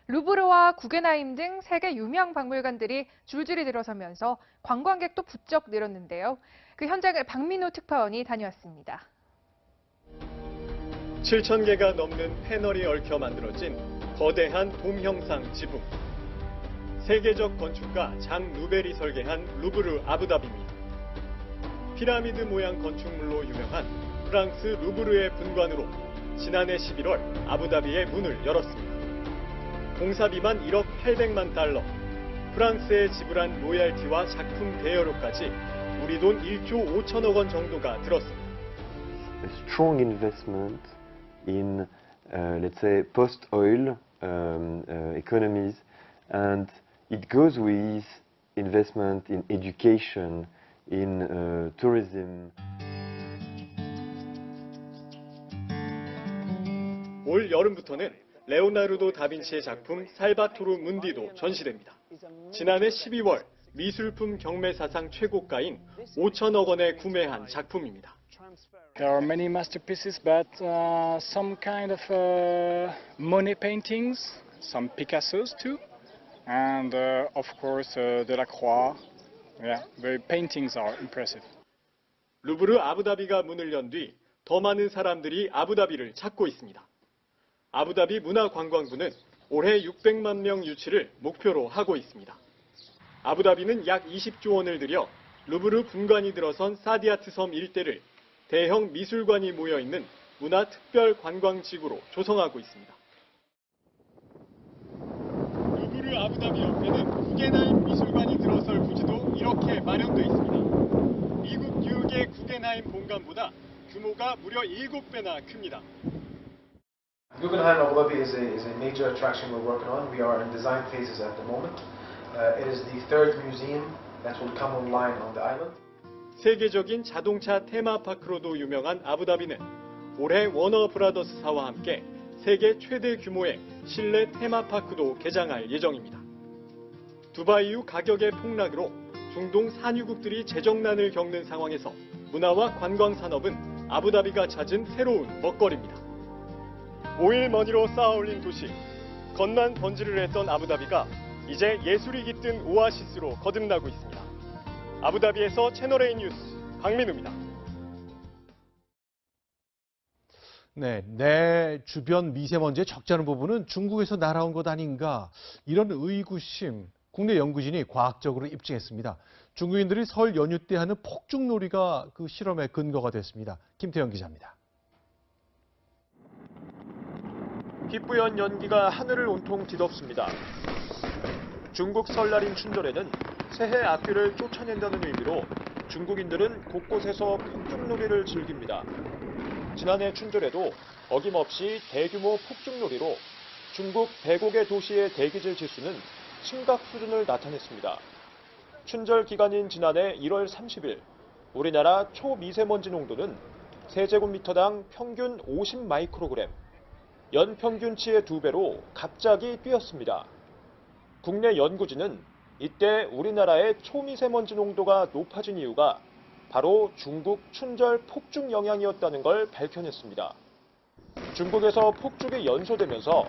루브르와 구겐하임 등 세계 유명 박물관들이 줄줄이 들어서면서 관광객도 부쩍 늘었는데요. 그 현장을 박민호 특파원이 다녀왔습니다. 7,000개가 넘는 패널이 얽혀 만들어진 거대한 돔 형상 지붕. 세계적 건축가 장 누벨이 설계한 루브르 아부다비입니다. 피라미드 모양 건축물로 유명한 프랑스 루브르의 분관으로 지난해 11월 아부다비의 문을 열었습니다. 공사비만 1억 800만 달러, 프랑스에 지불한 로얄티와 작품 대여료까지 우리 돈 1조 5천억 원 정도가 들었습니다. A strong investment in, let's say, post-oil economies, and it goes with investment in education, in tourism. 올 여름부터는 레오나르도 다빈치의 작품 살바토르 문디도 전시됩니다. 지난해 12월 미술품 경매 사상 최고가인 5천억 원에 구매한 작품입니다. There are many masterpieces, but some kind of Monet paintings, some Picassos too, and of course Delacroix. Yeah, the paintings are impressive. 루브르 아부다비가 문을 연 뒤 더 많은 사람들이 아부다비를 찾고 있습니다. 아부다비 문화관광부는 올해 600만 명 유치를 목표로 하고 있습니다. 아부다비는 약 20조 원을 들여 루브르 분관이 들어선 사디아트 섬 일대를 대형 미술관이 모여있는 문화특별관광지구로 조성하고 있습니다. 루브르 아부다비 옆에는 구겐하임 미술관이 들어설 부지도 이렇게 마련되어 있습니다. 미국 뉴욕의 구겐하임 본관보다 규모가 무려 7배나 큽니다. Guggenheim Abu Dhabi is a major attraction we're working on. We are in design phases at the moment. It is the third museum that will come online on the island. 세계적인 자동차 테마파크로도 유명한 아부다비는 올해 워너 브라더스사와 함께 세계 최대 규모의 실내 테마파크도 개장할 예정입니다. 두바이 이후 가격의 폭락으로 중동 산유국들이 재정난을 겪는 상황에서 문화와 관광 산업은 아부다비가 찾은 새로운 먹거리입니다. 오일 머니로 쌓아올린 도시, 겉만 번지를 했던 아부다비가 이제 예술이 깃든 오아시스로 거듭나고 있습니다. 아부다비에서 채널A 뉴스 강민우입니다. 네, 내 주변 미세먼지의 적잖은 부분은 중국에서 날아온 것 아닌가, 이런 의구심 국내 연구진이 과학적으로 입증했습니다. 중국인들이 설 연휴 때 하는 폭죽놀이가 그 실험의 근거가 됐습니다. 김태형 기자입니다. 희뿌연 연기가 하늘을 온통 뒤덮습니다. 중국 설날인 춘절에는 새해 악귀를 쫓아낸다는 의미로 중국인들은 곳곳에서 폭죽놀이를 즐깁니다. 지난해 춘절에도 어김없이 대규모 폭죽놀이로 중국 100개의 도시의 대기질 지수는 심각 수준을 나타냈습니다. 춘절 기간인 지난해 1월 30일, 우리나라 초미세먼지 농도는 세제곱미터당 평균 50 마이크로그램, 연평균치의 2배로 갑자기 뛰었습니다. 국내 연구진은 이때 우리나라의 초미세먼지 농도가 높아진 이유가 바로 중국 춘절 폭죽 영향이었다는 걸 밝혀냈습니다. 중국에서 폭죽이 연소되면서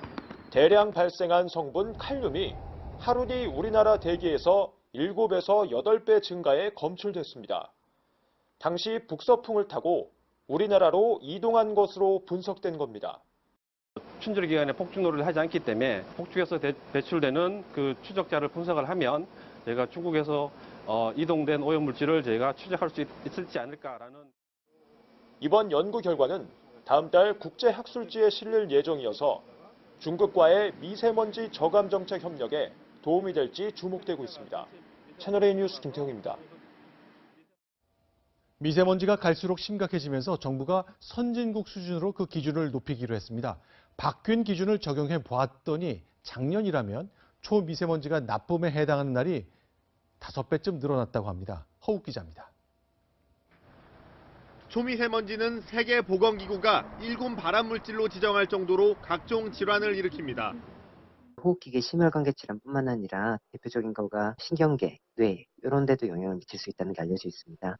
대량 발생한 성분 칼륨이 하루 뒤 우리나라 대기에서 7에서 8배 증가해 검출됐습니다. 당시 북서풍을 타고 우리나라로 이동한 것으로 분석된 겁니다. 춘절 기간에 폭죽놀이를 하지 않기 때문에 폭죽에서 배출되는 그 추적자를 분석을 하면 저희가 중국에서 이동된 오염물질을 저희가 추적할 수 있을지 않을까라는. 이번 연구 결과는 다음 달 국제학술지에 실릴 예정이어서 중국과의 미세먼지 저감 정책 협력에 도움이 될지 주목되고 있습니다. 채널A 뉴스 김태형입니다. 미세먼지가 갈수록 심각해지면서 정부가 선진국 수준으로 그 기준을 높이기로 했습니다. 바뀐 기준을 적용해 보았더니 작년이라면 초미세먼지가 나쁨에 해당하는 날이 5배쯤 늘어났다고 합니다. 허욱 기자입니다. 초미세먼지는 세계보건기구가 1군 발암물질로 지정할 정도로 각종 질환을 일으킵니다. 호흡기계 심혈관계 질환뿐만 아니라 대표적인 거가 신경계, 뇌 이런 데도 영향을 미칠 수 있다는 게 알려져 있습니다.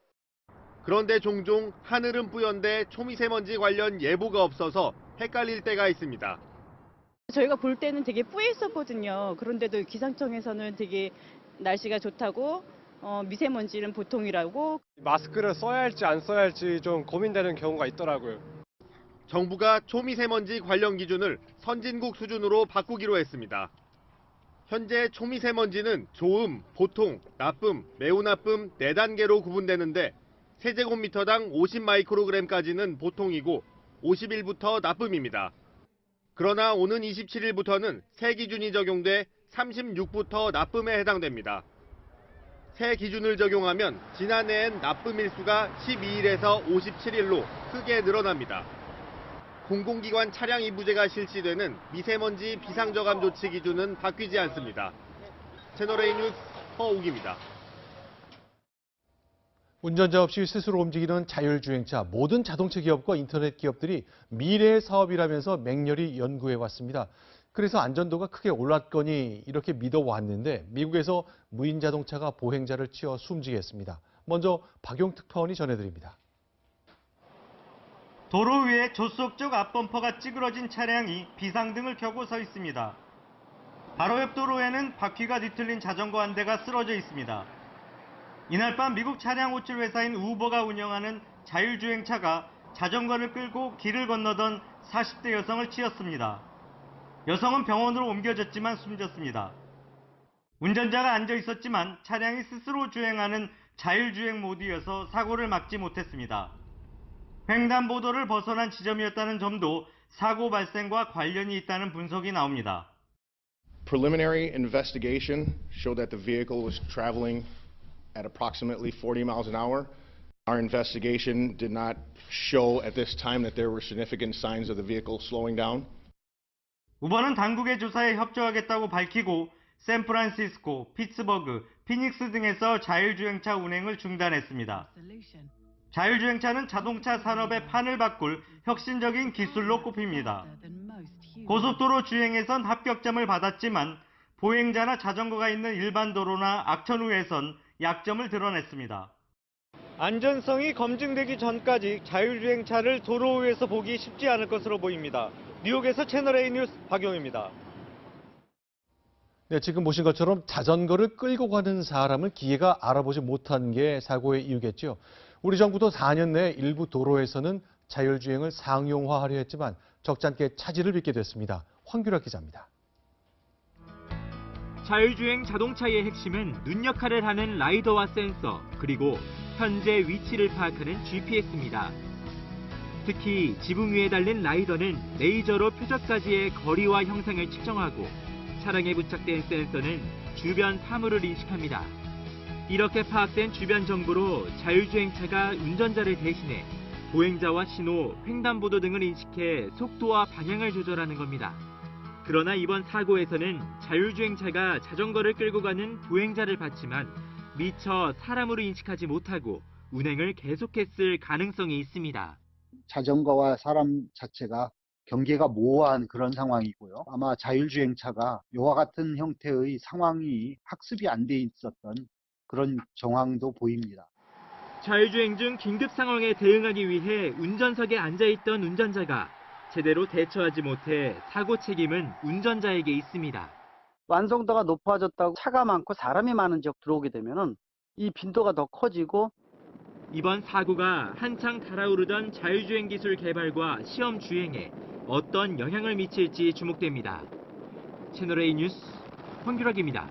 그런데 종종 하늘은 뿌연데 초미세먼지 관련 예보가 없어서 헷갈릴 때가 있습니다. 저희가 볼 때는 되게 뿌여 있었거든요. 그런데도 기상청에서는 되게 날씨가 좋다고 미세먼지는 보통이라고. 마스크를 써야 할지 안 써야 할지 좀 고민되는 경우가 있더라고요. 정부가 초미세먼지 관련 기준을 선진국 수준으로 바꾸기로 했습니다. 현재 초미세먼지는 좋음, 보통, 나쁨, 매우 나쁨 4단계로 구분되는데 세제곱미터당 50 마이크로그램까지는 보통이고 50일부터 나쁨입니다. 그러나 오는 27일부터는 새 기준이 적용돼 36부터 나쁨에 해당됩니다. 새 기준을 적용하면 지난해엔 나쁨 일수가 12일에서 57일로 크게 늘어납니다. 공공기관 차량 이부제가 실시되는 미세먼지 비상저감 조치 기준은 바뀌지 않습니다. 채널A 뉴스 허욱입니다. 운전자 없이 스스로 움직이는 자율주행차, 모든 자동차 기업과 인터넷 기업들이 미래의 사업이라면서 맹렬히 연구해 왔습니다. 그래서 안전도가 크게 올랐거니 이렇게 믿어왔는데 미국에서 무인 자동차가 보행자를 치어 숨지게 했습니다. 먼저 박용 특파원이 전해드립니다. 도로 위에 조수석 쪽 앞범퍼가 찌그러진 차량이 비상등을 켜고 서 있습니다. 바로 옆 도로에는 바퀴가 뒤틀린 자전거 한 대가 쓰러져 있습니다. 이날 밤 미국 차량 호출 회사인 우버가 운영하는 자율주행차가 자전거를 끌고 길을 건너던 40대 여성을 치었습니다. 여성은 병원으로 옮겨졌지만 숨졌습니다. 운전자가 앉아 있었지만 차량이 스스로 주행하는 자율주행 모드여서 사고를 막지 못했습니다. 횡단보도를 벗어난 지점이었다는 점도 사고 발생과 관련이 있다는 분석이 나옵니다. Preliminary investigation showed that the vehicle was traveling at approximately 40 miles an hour. Our investigation did not show at this time that there were significant signs of the vehicle slowing down. 우버는 당국의 조사에 협조하겠다고 밝히고 샌프란시스코, 피츠버그, 피닉스 등에서 자율주행차 운행을 중단했습니다. 자율주행차는 자동차 산업의 판을 바꿀 혁신적인 기술로 꼽힙니다. 고속도로 주행에선 합격점을 받았지만 보행자나 자전거가 있는 일반 도로나 악천후에선 약점을 드러냈습니다. 안전성이 검증되기 전까지 자율주행차를 도로 위에서 보기 쉽지 않을 것으로 보입니다. 뉴욕에서 채널A 뉴스 박용입니다. 네, 지금 보신 것처럼 자전거를 끌고 가는 사람을 기계가 알아보지 못한 게 사고의 이유겠죠. 우리 정부도 4년 내에 일부 도로에서는 자율주행을 상용화하려 했지만 적잖게 차질을 빚게 됐습니다. 황규락 기자입니다. 자율주행 자동차의 핵심은 눈 역할을 하는 라이더와 센서, 그리고 현재 위치를 파악하는 GPS입니다. 특히 지붕 위에 달린 라이더는 레이저로 표적까지의 거리와 형상을 측정하고 차량에 부착된 센서는 주변 사물을 인식합니다. 이렇게 파악된 주변 정보로 자율주행차가 운전자를 대신해 보행자와 신호, 횡단보도 등을 인식해 속도와 방향을 조절하는 겁니다. 그러나 이번 사고에서는 자율주행차가 자전거를 끌고 가는 보행자를 봤지만 미처 사람으로 인식하지 못하고 운행을 계속했을 가능성이 있습니다. 자전거와 사람 자체가 경계가 모호한 그런 상황이고요. 아마 자율주행차가 이와 같은 형태의 상황이 학습이 안 돼 있었던 그런 정황도 보입니다. 자율주행 중 긴급 상황에 대응하기 위해 운전석에 앉아있던 운전자가 제대로 대처하지 못해 사고 책임은 운전자에게 있습니다. 완성도가 높아졌다고 차가 많고 사람이 많은 지역 들어오게 되면은 이 빈도가 더 커지고 이번 사고가 한창 달아오르던 자율주행 기술 개발과 시험 주행에 어떤 영향을 미칠지 주목됩니다. 채널A 뉴스 황규락입니다.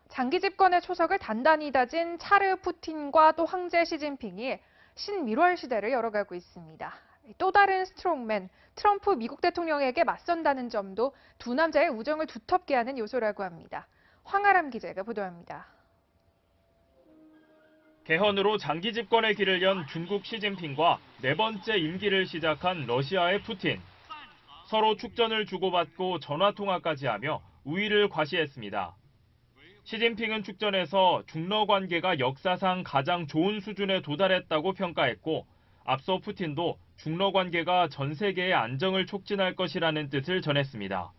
장기 집권의 초석을 단단히 다진 차르 푸틴과 또 황제 시진핑이 신밀월 시대를 열어가고 있습니다. 또 다른 스트롱맨, 트럼프 미국 대통령에게 맞선다는 점도 두 남자의 우정을 두텁게 하는 요소라고 합니다. 황아람 기자가 보도합니다. 개헌으로 장기 집권의 길을 연 중국 시진핑과 네 번째 임기를 시작한 러시아의 푸틴. 서로 축전을 주고받고 전화통화까지 하며 우위를 과시했습니다. 시진핑은 축전에서 중러 관계가 역사상 가장 좋은 수준에 도달했다고 평가했고 앞서 푸틴도 중러 관계가 전 세계의 안정을 촉진할 것이라는 뜻을 전했습니다.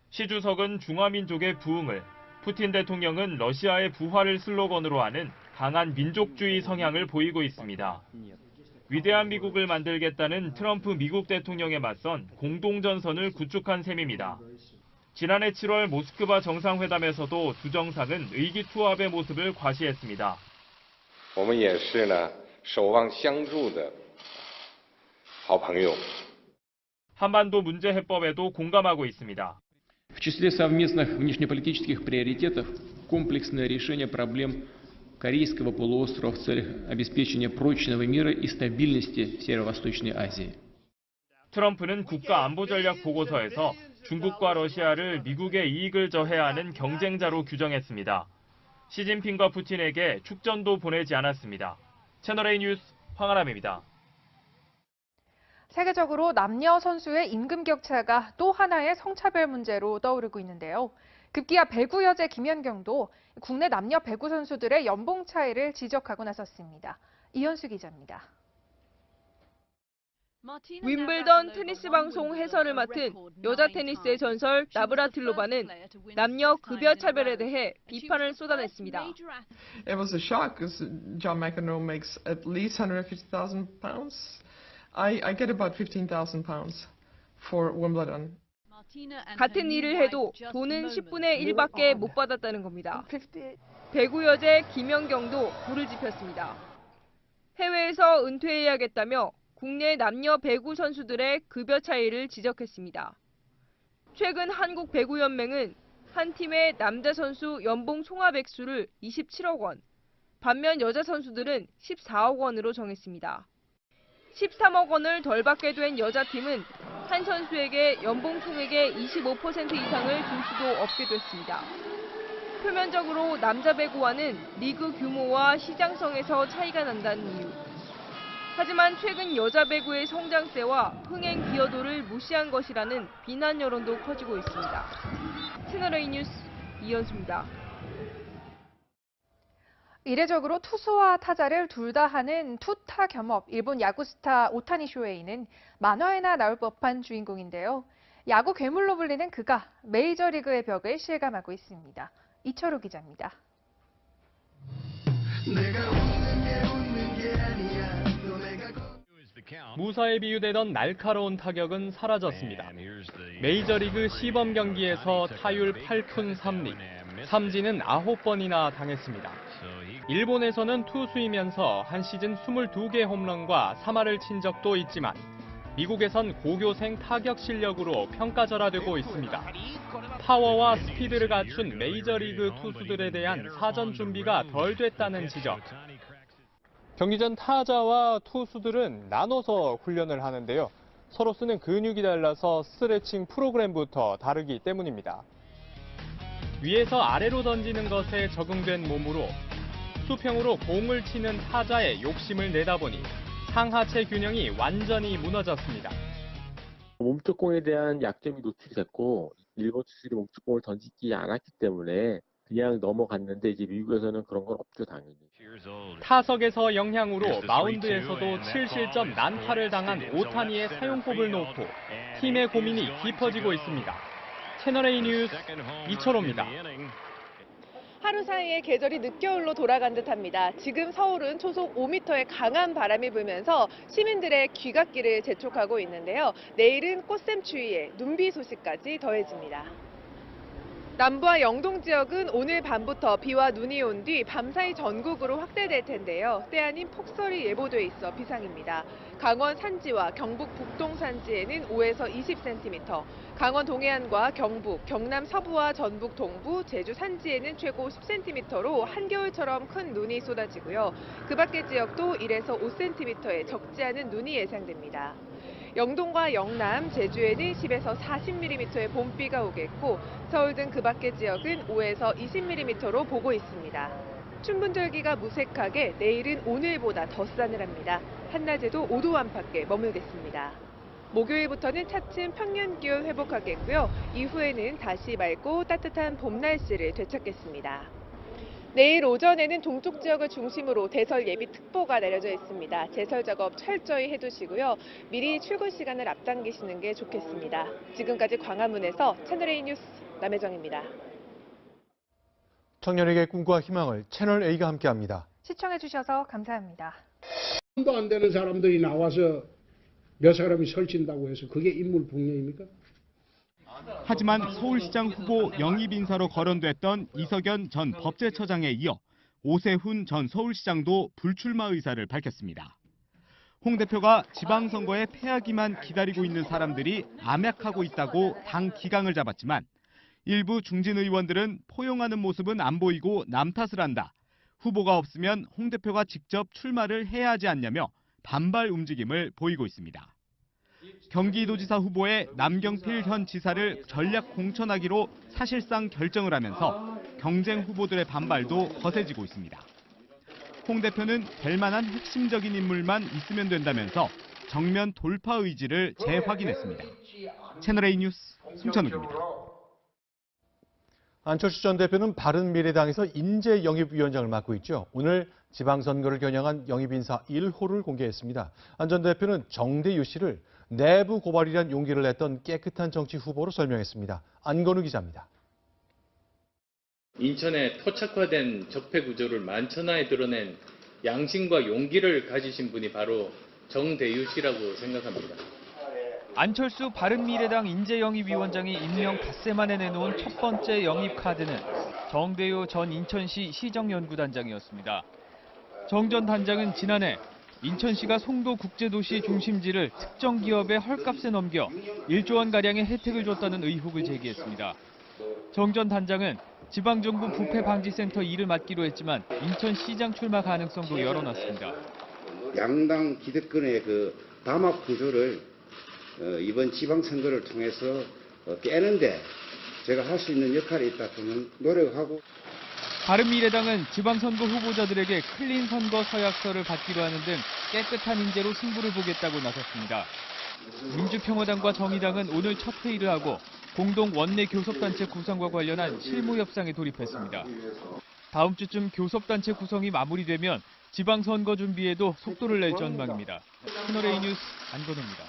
시 주석은 중화민족의 부흥을, 푸틴 대통령은 러시아의 부활을 슬로건으로 하는 강한 민족주의 성향을 보이고 있습니다. 위대한 미국을 만들겠다는 트럼프 미국 대통령에 맞선 공동전선을 구축한 셈입니다. 지난해 7월 모스크바 정상회담에서도 두 정상은 의기투합의 모습을 과시했습니다. 我们也是呢守望相助的好朋友. 한반도 문제 해법에도 공감하고 있습니다. В числе совместных внешнеполитических приоритетов комплексное решение проблем Корейского полуострова в целях обеспечения прочного мира и стабильности в Северо-Восточной Азии. 트럼프는 국가안보전략 보고서에서 중국과 러시아를 미국의 이익을 저해야 하는 경쟁자로 규정했습니다. 시진핑과 푸틴에게 축전도 보내지 않았습니다. 채널A 뉴스 황아람입니다. 세계적으로 남녀 선수의 임금 격차가 또 하나의 성차별 문제로 떠오르고 있는데요. 급기야 배구 여제 김연경도 국내 남녀 배구 선수들의 연봉 차이를 지적하고 나섰습니다. 이현수 기자입니다. 윈블던 테니스 방송 해설을 맡은 여자 테니스의 전설 나브라틸로바는 남녀 급여 차별에 대해 비판을 쏟아냈습니다. It was a shock because John McEnroe makes at least 150,000 pounds. I get about 15,000 pounds for Wimbledon. 같은 일을 해도 돈은 10분의 1밖에 못 받았다는 겁니다. 배구 여제 김연경도 불을 지폈습니다. 해외에서 은퇴해야겠다며 국내 남녀 배구 선수들의 급여 차이를 지적했습니다. 최근 한국배구연맹은 한 팀의 남자 선수 연봉 총합 액수를 27억 원, 반면 여자 선수들은 14억 원으로 정했습니다. 13억 원을 덜 받게 된 여자팀은 한 선수에게 연봉 총액의 25% 이상을 줄 수도 없게 됐습니다. 표면적으로 남자 배구와는 리그 규모와 시장성에서 차이가 난다는 이유. 하지만 최근 여자 배구의 성장세와 흥행 기여도를 무시한 것이라는 비난 여론도 커지고 있습니다. 채널A 뉴스 이현수입니다. 이례적으로 투수와 타자를 둘 다 하는 투타 겸업 일본 야구 스타 오타니 쇼헤이는 만화에나 나올 법한 주인공인데요. 야구 괴물로 불리는 그가 메이저리그의 벽을 실감하고 있습니다. 이철우 기자입니다. 무사에 비유되던 날카로운 타격은 사라졌습니다. 메이저리그 시범 경기에서 타율 8푼 3리, 삼진은 9번이나 당했습니다. 일본에서는 투수이면서 한 시즌 22개 홈런과 3할을 친 적도 있지만 미국에선 고교생 타격 실력으로 평가절하되고 있습니다. 파워와 스피드를 갖춘 메이저리그 투수들에 대한 사전 준비가 덜 됐다는 지적. 경기 전 타자와 투수들은 나눠서 훈련을 하는데요. 서로 쓰는 근육이 달라서 스트레칭 프로그램부터 다르기 때문입니다. 위에서 아래로 던지는 것에 적응된 몸으로 수평으로 공을 치는 타자의 욕심을 내다보니 상하체 균형이 완전히 무너졌습니다. 몸쪽 공에 대한 약점이 노출이 됐고 일본 투수들이 몸쪽 공을 던지지 않았기 때문에 그냥 넘어갔는데 이제 미국에서는 그런 건 없죠, 당연히. 타석에서 영향으로 마운드에서도 7실점 난타를 당한 오타니의 사용법을 놓고 팀의 고민이 깊어지고 있습니다. 채널A 뉴스 이철호입니다. 하루 사이에 계절이 늦겨울로 돌아간 듯합니다. 지금 서울은 초속 5m의 강한 바람이 불면서 시민들의 귀갓길을 재촉하고 있는데요. 내일은 꽃샘추위에 눈비 소식까지 더해집니다. 남부와 영동 지역은 오늘 밤부터 비와 눈이 온 뒤 밤사이 전국으로 확대될 텐데요. 때 아닌 폭설이 예보돼 있어 비상입니다. 강원 산지와 경북 북동 산지에는 5에서 20cm, 강원 동해안과 경북, 경남 서부와 전북 동부, 제주 산지에는 최고 10cm로 한겨울처럼 큰 눈이 쏟아지고요. 그 밖의 지역도 1에서 5cm의 적지 않은 눈이 예상됩니다. 영동과 영남, 제주에는 10에서 40mm의 봄비가 오겠고 서울 등 그 밖의 지역은 5에서 20mm로 보고 있습니다. 춘분절기가 무색하게 내일은 오늘보다 더 싸늘합니다. 한낮에도 5도 안팎에 머물겠습니다. 목요일부터는 차츰 평년 기온 회복하겠고요. 이후에는 다시 맑고 따뜻한 봄 날씨를 되찾겠습니다. 내일 오전에는 동쪽 지역을 중심으로 대설 예비특보가 내려져 있습니다. 제설 작업 철저히 해두시고요. 미리 출근 시간을 앞당기시는 게 좋겠습니다. 지금까지 광화문에서 채널A 뉴스 남혜정입니다. 청년에게 꿈과 희망을 채널A가 함께합니다. 시청해주셔서 감사합니다. 돈도 안 되는 사람들이 나와서 몇 사람이 설친다고 해서 그게 인물붕괴입니까? 하지만 서울시장 후보 영입 인사로 거론됐던 이석연 전 법제처장에 이어 오세훈 전 서울시장도 불출마 의사를 밝혔습니다. 홍 대표가 지방선거에 패하기만 기다리고 있는 사람들이 암약하고 있다고 당 기강을 잡았지만 일부 중진 의원들은 포용하는 모습은 안 보이고 남 탓을 한다. 후보가 없으면 홍 대표가 직접 출마를 해야 하지 않냐며 반발 움직임을 보이고 있습니다. 경기도지사 후보에 남경필 현 지사를 전략 공천하기로 사실상 결정을 하면서 경쟁 후보들의 반발도 거세지고 있습니다. 홍 대표는 될 만한 핵심적인 인물만 있으면 된다면서 정면 돌파 의지를 재확인했습니다. 채널A 뉴스 송찬욱입니다. 안철수 전 대표는 바른미래당에서 인재영입위원장을 맡고 있죠. 오늘 지방선거를 겨냥한 영입인사 1호를 공개했습니다. 안 전 대표는 정대유 씨를 내부 고발이란 용기를 냈던 깨끗한 정치 후보로 설명했습니다. 안건우 기자입니다. 인천의 토착화된 적폐 구조를 만천하에 드러낸 양심과 용기를 가지신 분이 바로 정대유 씨라고 생각합니다. 안철수 바른미래당 인재영입위원장이 임명 닷새 만에 내놓은 첫 번째 영입 카드는 정대유 전 인천시 시정연구단장이었습니다. 정 전 단장은 지난해 인천시가 송도 국제도시 중심지를 특정 기업의 헐값에 넘겨 1조 원가량의 혜택을 줬다는 의혹을 제기했습니다. 정 전 단장은 지방정부 부패방지센터 일을 맡기로 했지만 인천시장 출마 가능성도 열어놨습니다. 양당 기득권의 그 담합 구조를 이번 지방선거를 통해서 깨는데 제가 할 수 있는 역할이 있다 저는 노력하고. 바른미래당은 지방선거 후보자들에게 클린 선거 서약서를 받기로 하는 등 깨끗한 인재로 승부를 보겠다고 나섰습니다. 민주평화당과 정의당은 오늘 첫 회의를 하고 공동 원내 교섭단체 구성과 관련한 실무 협상에 돌입했습니다. 다음 주쯤 교섭단체 구성이 마무리되면 지방선거 준비에도 속도를 낼 전망입니다. 채널A 뉴스 안건우입니다.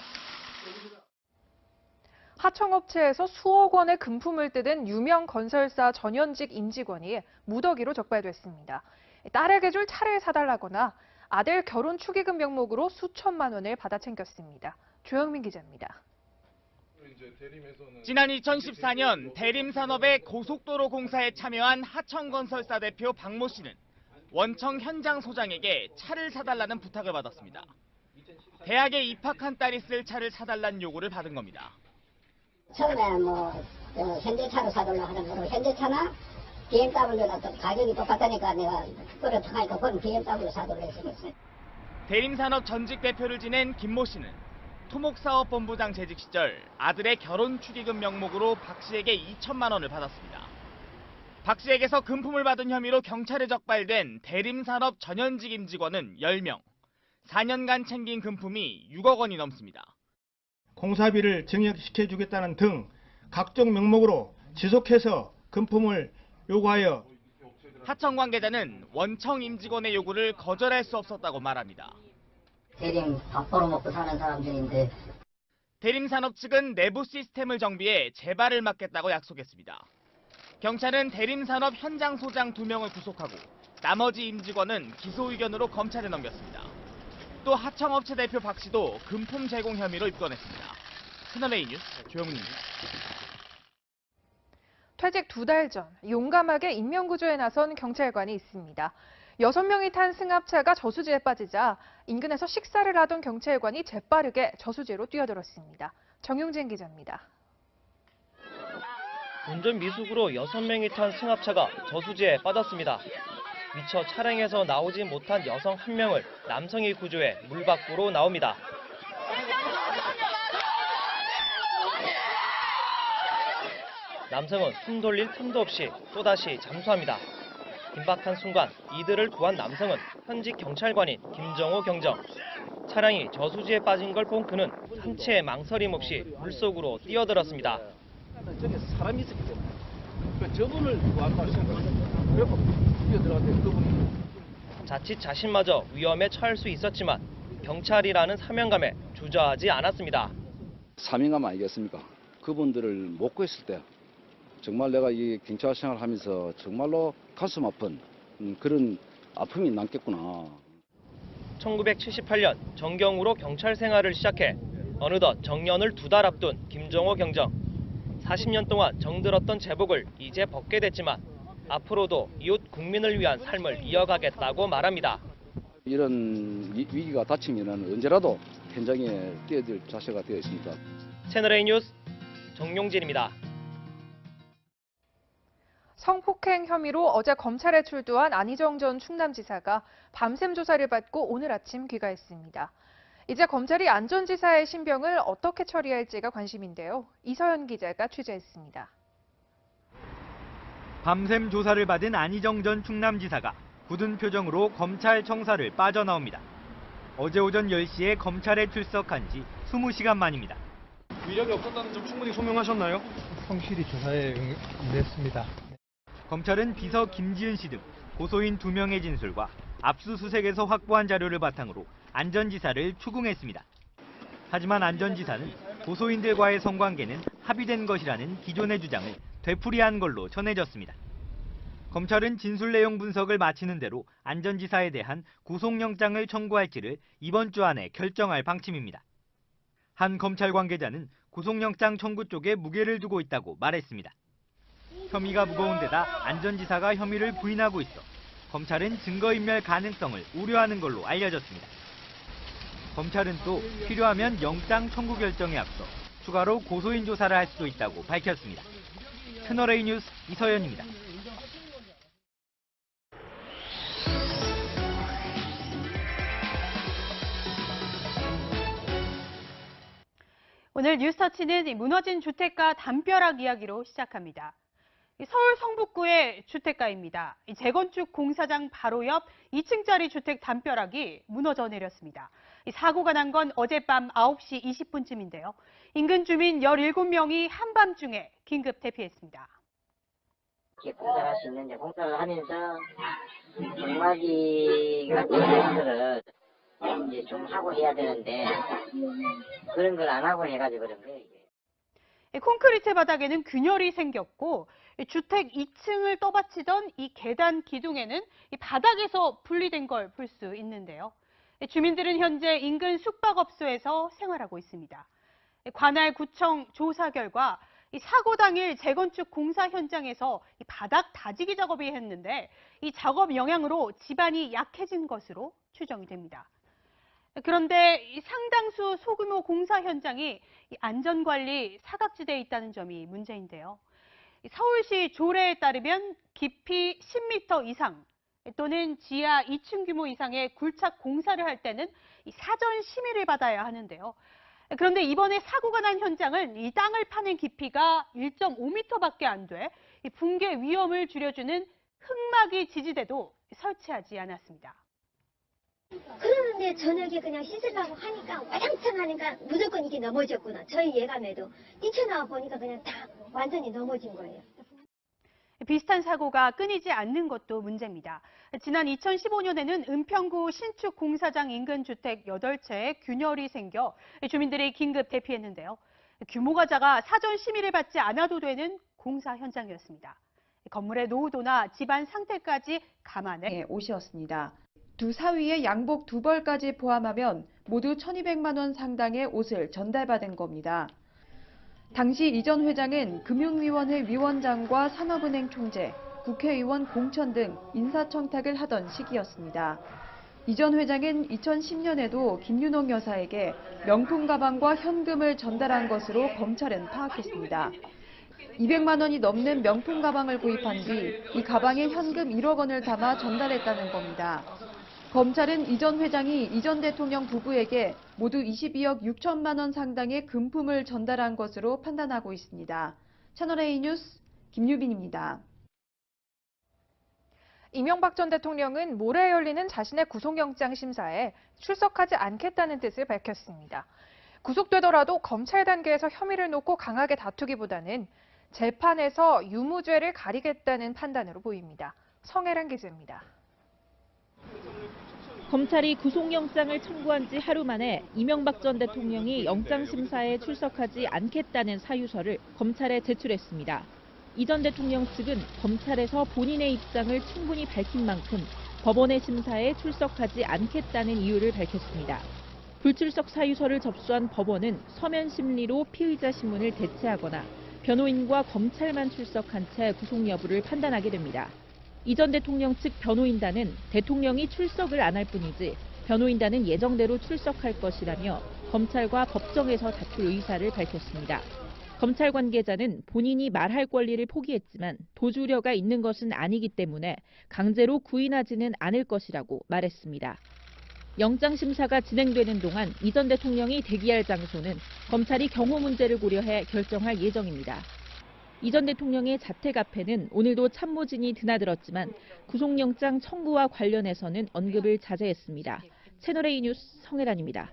하청업체에서 수억 원의 금품을 뜯은 유명 건설사 전현직 임직원이 무더기로 적발됐습니다. 딸에게 줄 차를 사달라거나 아들 결혼 축의금 명목으로 수천만 원을 받아 챙겼습니다. 조영민 기자입니다. 지난 2014년 대림산업의 고속도로 공사에 참여한 하청건설사 대표 박모 씨는 원청 현장 소장에게 차를 사달라는 부탁을 받았습니다. 대학에 입학한 딸이 쓸 차를 사달라는 요구를 받은 겁니다. 처음에 현대차로 사달라고 하는 거로 현대차나 BMW나 또 가격이 똑같다니까 내가 그걸 통하니까 그건 BMW 사달라고 했어요. 대림산업 전직 대표를 지낸 김모 씨는 토목사업본부장 재직 시절 아들의 결혼 축의금 명목으로 박 씨에게 2천만 원을 받았습니다. 박 씨에게서 금품을 받은 혐의로 경찰에 적발된 대림산업 전현직 임직원은 10명. 4년간 챙긴 금품이 6억 원이 넘습니다. 공사비를 증액시켜주겠다는 등 각종 명목으로 지속해서 금품을 요구하여 하청 관계자는 원청 임직원의 요구를 거절할 수 없었다고 말합니다. 대림 밥 벌어먹고 사는 사람들인데. 대림산업 측은 내부 시스템을 정비해 재발을 막겠다고 약속했습니다. 경찰은 대림산업 현장 소장 2명을 구속하고 나머지 임직원은 기소 의견으로 검찰에 넘겼습니다. 또 하청업체 대표 박 씨도 금품 제공 혐의로 입건했습니다. 채널A 뉴스 조영민입니다. 퇴직 2달 전 용감하게 인명구조에 나선 경찰관이 있습니다. 6명이 탄 승합차가 저수지에 빠지자 인근에서 식사를 하던 경찰관이 재빠르게 저수지로 뛰어들었습니다. 정용진 기자입니다. 운전 미숙으로 6명이 탄 승합차가 저수지에 빠졌습니다. 미처 차량에서 나오지 못한 여성 1명을 남성이 구조해 물 밖으로 나옵니다. 남성은 숨 돌릴 틈도 없이 또다시 잠수합니다. 긴박한 순간 이들을 구한 남성은 현직 경찰관인 김정호 경정. 차량이 저수지에 빠진 걸 본 그는 한치의 망설임 없이 물속으로 뛰어들었습니다. 저기 사람이 있었기 때문에 저분을 구한다고 생각해서 그래서 뛰어들어갔는데 그분이 자칫 자신마저 위험에 처할 수 있었지만 경찰이라는 사명감에 주저하지 않았습니다. 사명감 아니겠습니까? 그분들을 못 구했을 때 정말 내가 이 경찰 생활하면서 정말로 가슴 아픈 그런 아픔이 남겠구나. 1978년 정경으로 경찰 생활을 시작해 어느덧 정년을 2달 앞둔 김정호 경정. 40년 동안 정들었던 제복을 이제 벗게 됐지만 앞으로도 이웃 국민을 위한 삶을 이어가겠다고 말합니다. 이런 위기가 닥치면 언제라도 현장에 뛰어들 자세가 되어 있습니다. 채널A 뉴스 정용진입니다. 성폭행 혐의로 어제 검찰에 출두한 안희정 전 충남지사가 밤샘 조사를 받고 오늘 아침 귀가했습니다. 이제 검찰이 안 전 지사의 신병을 어떻게 처리할지가 관심인데요. 이서연 기자가 취재했습니다. 밤샘 조사를 받은 안희정 전 충남지사가 굳은 표정으로 검찰 청사를 빠져나옵니다. 어제 오전 10시에 검찰에 출석한 지 20시간 만입니다. 위력이 없었다는 점 충분히 소명하셨나요? 성실히 조사에 응했습니다. 검찰은 비서 김지은 씨 등 고소인 2명의 진술과 압수수색에서 확보한 자료를 바탕으로 안 전 지사를 추궁했습니다. 하지만 안 전 지사는 고소인들과의 성관계는 합의된 것이라는 기존의 주장을 되풀이한 걸로 전해졌습니다. 검찰은 진술 내용 분석을 마치는 대로 안 전 지사에 대한 구속영장을 청구할지를 이번 주 안에 결정할 방침입니다. 한 검찰 관계자는 구속영장 청구 쪽에 무게를 두고 있다고 말했습니다. 혐의가 무거운 데다 안 전 지사가 혐의를 부인하고 있어 검찰은 증거인멸 가능성을 우려하는 걸로 알려졌습니다. 검찰은 또 필요하면 영장 청구 결정에 앞서 추가로 고소인 조사를 할 수도 있다고 밝혔습니다. 채널A 뉴스 이서연입니다. 오늘 뉴스터치는 무너진 주택가 담벼락 이야기로 시작합니다. 서울 성북구의 주택가입니다. 재건축 공사장 바로 옆 2층짜리 주택 담벼락이 무너져 내렸습니다. 사고가 난 건 어젯밤 9시 20분쯤인데요. 인근 주민 17명이 한밤중에 긴급 대피했습니다. 공사를 할 수 있는데 공사를 하면서 정막이 같은 것들을 이제 좀 하고 해야 되는데 그런 걸 안 하고 해가지고 그런 거예요. 콘크리트 바닥에는 균열이 생겼고 주택 2층을 떠받치던 이 계단 기둥에는 이 바닥에서 분리된 걸 볼 수 있는데요. 주민들은 현재 인근 숙박업소에서 생활하고 있습니다. 관할 구청 조사 결과 이 사고 당일 재건축 공사 현장에서 이 바닥 다지기 작업이 했는데 이 작업 영향으로 집안이 약해진 것으로 추정이 됩니다. 그런데 이 상당수 소규모 공사 현장이 이 안전관리 사각지대에 있다는 점이 문제인데요. 서울시 조례에 따르면 깊이 10m 이상 또는 지하 2층 규모 이상의 굴착 공사를 할 때는 이 사전 심의를 받아야 하는데요. 그런데 이번에 사고가 난 현장은 이 땅을 파낸 깊이가 1.5m밖에 안 돼 붕괴 위험을 줄여주는 흙막이 지지대도 설치하지 않았습니다. 그러는데 저녁에 그냥 씻으려고 하니까 와장창 하니까 무조건 이게 넘어졌구나. 저희 예감에도 뛰쳐나와 보니까 그냥 다 완전히 넘어진 거예요. 비슷한 사고가 끊이지 않는 것도 문제입니다. 지난 2015년에는 은평구 신축 공사장 인근 주택 8채에 균열이 생겨 주민들이 긴급 대피했는데요. 규모가 작아 사전 심의를 받지 않아도 되는 공사 현장이었습니다. 건물의 노후도나 집안 상태까지 감안해 옷이었습니다. 두 사위의 양복 2벌까지 포함하면 모두 1,200만 원 상당의 옷을 전달받은 겁니다. 당시 이 전 회장은 금융위원회 위원장과 산업은행 총재, 국회의원 공천 등 인사청탁을 하던 시기였습니다. 이 전 회장은 2010년에도 김윤옥 여사에게 명품 가방과 현금을 전달한 것으로 검찰은 파악했습니다. 200만 원이 넘는 명품 가방을 구입한 뒤 이 가방에 현금 1억 원을 담아 전달했다는 겁니다. 검찰은 이 전 회장이 이 전 대통령 부부에게 모두 22억 6천만 원 상당의 금품을 전달한 것으로 판단하고 있습니다. 채널A 뉴스 김유빈입니다. 이명박 전 대통령은 모레 열리는 자신의 구속영장 심사에 출석하지 않겠다는 뜻을 밝혔습니다. 구속되더라도 검찰 단계에서 혐의를 놓고 강하게 다투기보다는 재판에서 유무죄를 가리겠다는 판단으로 보입니다. 성혜란 기자입니다. 검찰이 구속영장을 청구한 지 하루 만에 이명박 전 대통령이 영장심사에 출석하지 않겠다는 사유서를 검찰에 제출했습니다. 이 전 대통령 측은 검찰에서 본인의 입장을 충분히 밝힌 만큼 법원의 심사에 출석하지 않겠다는 이유를 밝혔습니다. 불출석 사유서를 접수한 법원은 서면 심리로 피의자 신문을 대체하거나 변호인과 검찰만 출석한 채 구속 여부를 판단하게 됩니다. 이 전 대통령 측 변호인단은 대통령이 출석을 안 할 뿐이지 변호인단은 예정대로 출석할 것이라며 검찰과 법정에서 다툴 의사를 밝혔습니다. 검찰 관계자는 본인이 말할 권리를 포기했지만 도주려가 있는 것은 아니기 때문에 강제로 구인하지는 않을 것이라고 말했습니다. 영장 심사가 진행되는 동안 이 전 대통령이 대기할 장소는 검찰이 경호 문제를 고려해 결정할 예정입니다. 이 전 대통령의 자택 앞에는 오늘도 참모진이 드나들었지만 구속영장 청구와 관련해서는 언급을 자제했습니다. 채널A 뉴스 성혜란입니다.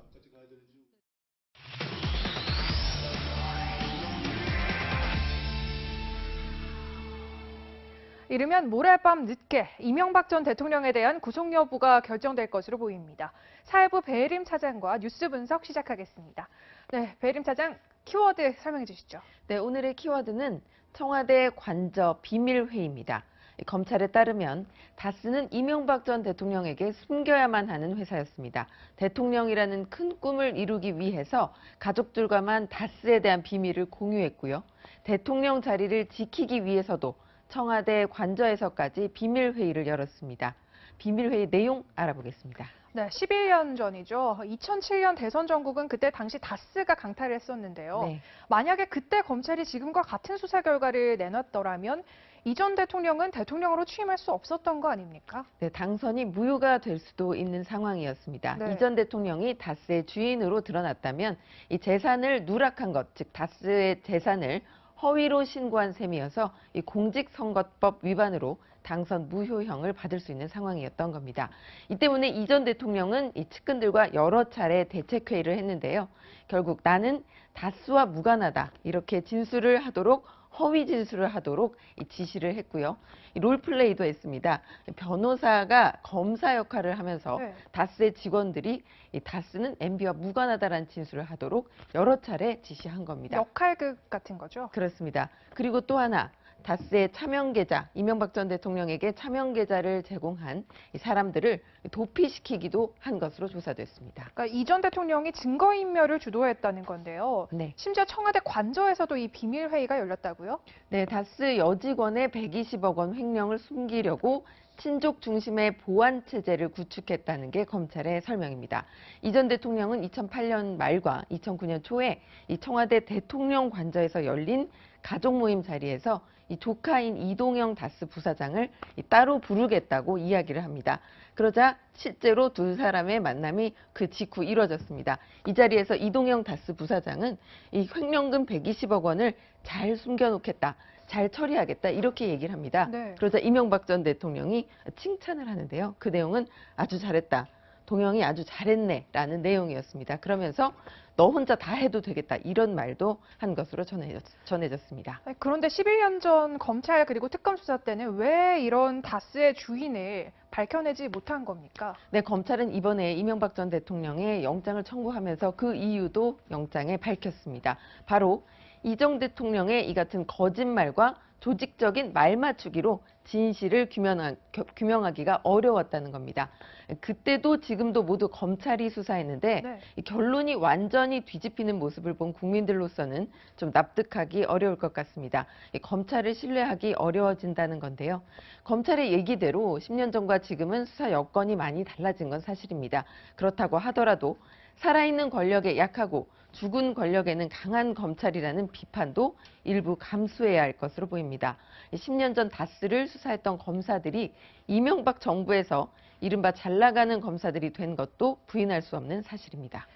이르면 모레 밤 늦게 이명박 전 대통령에 대한 구속 여부가 결정될 것으로 보입니다. 사회부 배혜림 차장과 뉴스 분석 시작하겠습니다. 네, 배혜림 차장, 키워드 설명해 주시죠. 네, 오늘의 키워드는 청와대 관저 비밀회의입니다. 검찰에 따르면 다스는 이명박 전 대통령에게 숨겨야만 하는 회사였습니다. 대통령이라는 큰 꿈을 이루기 위해서 가족들과만 다스에 대한 비밀을 공유했고요. 대통령 자리를 지키기 위해서도 청와대 관저에서까지 비밀회의를 열었습니다. 비밀회의 내용 알아보겠습니다. 네, 11년 전이죠. 2007년 대선 전국은 그때 당시 다스가 강타를 했었는데요. 네. 만약에 그때 검찰이 지금과 같은 수사 결과를 내놨더라면 이 전 대통령은 대통령으로 취임할 수 없었던 거 아닙니까? 네, 당선이 무효가 될 수도 있는 상황이었습니다. 네. 이 전 대통령이 다스의 주인으로 드러났다면 이 재산을 누락한 것, 즉 다스의 재산을 허위로 신고한 셈이어서 이 공직선거법 위반으로 당선 무효형을 받을 수 있는 상황이었던 겁니다. 이 때문에 이 전 대통령은 이 측근들과 여러 차례 대책회의를 했는데요. 결국 나는 다스와 무관하다 이렇게 진술을 하도록 허위 진술을 하도록 지시를 했고요. 롤플레이도 했습니다. 변호사가 검사 역할을 하면서 네. 다스의 직원들이 이 다스는 MB와 무관하다라는 진술을 하도록 여러 차례 지시한 겁니다. 역할극 같은 거죠? 그렇습니다. 그리고 또 하나, 다스의 차명 계좌, 이명박 전 대통령에게 차명 계좌를 제공한 이 사람들을 도피시키기도 한 것으로 조사됐습니다. 그러니까 이 전 대통령이 증거인멸을 주도했다는 건데요. 네. 심지어 청와대 관저에서도 이 비밀회의가 열렸다고요? 네, 다스 여직원의 120억 원 횡령을 숨기려고 친족 중심의 보안 체제를 구축했다는 게 검찰의 설명입니다. 이 전 대통령은 2008년 말과 2009년 초에 이 청와대 대통령 관저에서 열린 가족 모임 자리에서 이 조카인 이동영 다스 부사장을 따로 부르겠다고 이야기를 합니다. 그러자 실제로 두 사람의 만남이 그 직후 이뤄졌습니다. 이 자리에서 이동영 다스 부사장은 이 횡령금 120억 원을 잘 숨겨놓겠다. 잘 처리하겠다 이렇게 얘기를 합니다. 네. 그러자 이명박 전 대통령이 칭찬을 하는데요. 그 내용은 아주 잘했다. 동영이 아주 잘했네라는 내용이었습니다. 그러면서 너 혼자 다 해도 되겠다 이런 말도 한 것으로 전해졌습니다. 그런데 11년 전 검찰 그리고 특검 수사 때는 왜 이런 다스의 주인을 밝혀내지 못한 겁니까? 네, 검찰은 이번에 이명박 전 대통령의 영장을 청구하면서 그 이유도 영장에 밝혔습니다. 바로 이 전 대통령의 이 같은 거짓말과 조직적인 말 맞추기로 진실을 규명하기가 어려웠다는 겁니다. 그때도 지금도 모두 검찰이 수사했는데 네. 이 결론이 완전히 뒤집히는 모습을 본 국민들로서는 좀 납득하기 어려울 것 같습니다. 이 검찰을 신뢰하기 어려워진다는 건데요. 검찰의 얘기대로 10년 전과 지금은 수사 여건이 많이 달라진 건 사실입니다. 그렇다고 하더라도 살아있는 권력에 약하고 죽은 권력에는 강한 검찰이라는 비판도 일부 감수해야 할 것으로 보입니다. 10년 전 다스를 수사했던 검사들이 이명박 정부에서 이른바 잘나가는 검사들이 된 것도 부인할 수 없는 사실입니다.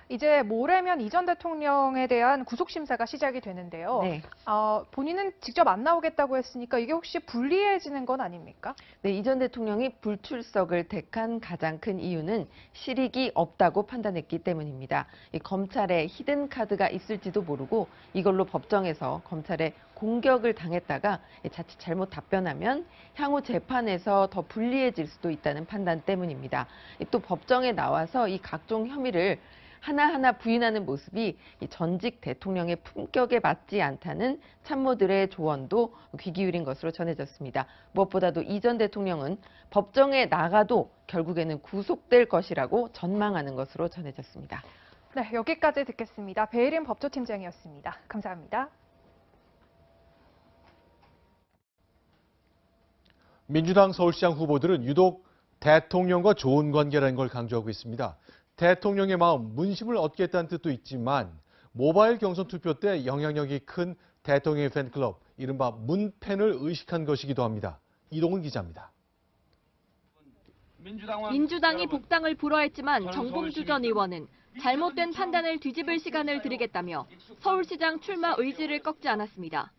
이제 모레면 이 전 대통령에 대한 구속심사가 시작이 되는데요. 네. 본인은 직접 안 나오겠다고 했으니까 이게 혹시 불리해지는 건 아닙니까? 네, 이 전 대통령이 불출석을 택한 가장 큰 이유는 실익이 없다고 판단했기 때문입니다. 이 검찰에 히든 카드가 있을지도 모르고 이걸로 법정에서 검찰에 공격을 당했다가 자칫 잘못 답변하면 향후 재판에서 더 불리해질 수도 있다는 판단 때문입니다. 또 법정에 나와서 이 각종 혐의를 하나하나 부인하는 모습이 전직 대통령의 품격에 맞지 않다는 참모들의 조언도 귀 기울인 것으로 전해졌습니다. 무엇보다도 이 전 대통령은 법정에 나가도 결국에는 구속될 것이라고 전망하는 것으로 전해졌습니다. 네, 여기까지 듣겠습니다. 배혜림 법조팀장이었습니다. 감사합니다. 민주당 서울시장 후보들은 유독 대통령과 좋은 관계라는 걸 강조하고 있습니다. 대통령의 마음, 문심을 얻겠다는 뜻도 있지만 모바일 경선 투표 때 영향력이 큰 대통령의 팬클럽, 이른바 문팬을 의식한 것이기도 합니다. 이동훈 기자입니다. 민주당이 복당을 불허했지만 정봉주 전 의원은 잘못된 판단을 뒤집을 시간을 드리겠다며 서울시장 출마 의지를 꺾지 않았습니다.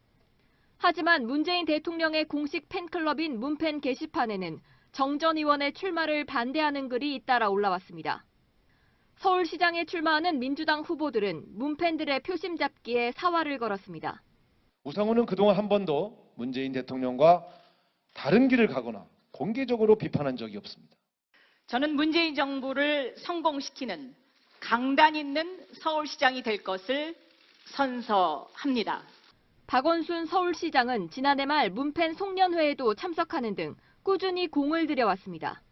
하지만 문재인 대통령의 공식 팬클럽인 문팬 게시판에는 정 전 의원의 출마를 반대하는 글이 잇따라 올라왔습니다. 서울시장에 출마하는 민주당 후보들은 문팬들의 표심 잡기에 사활을 걸었습니다. 우상호는 그동안 한 번도 문재인 대통령과 다른 길을 가거나 공개적으로 비판한 적이 없습니다. 저는 문재인 정부를 성공시키는 강단 있는 서울시장이 될 것을 선서합니다. 박원순 서울시장은 지난해 말 문펜 송년회에도 참석하는 등 꾸준히 공을 들여왔습니다.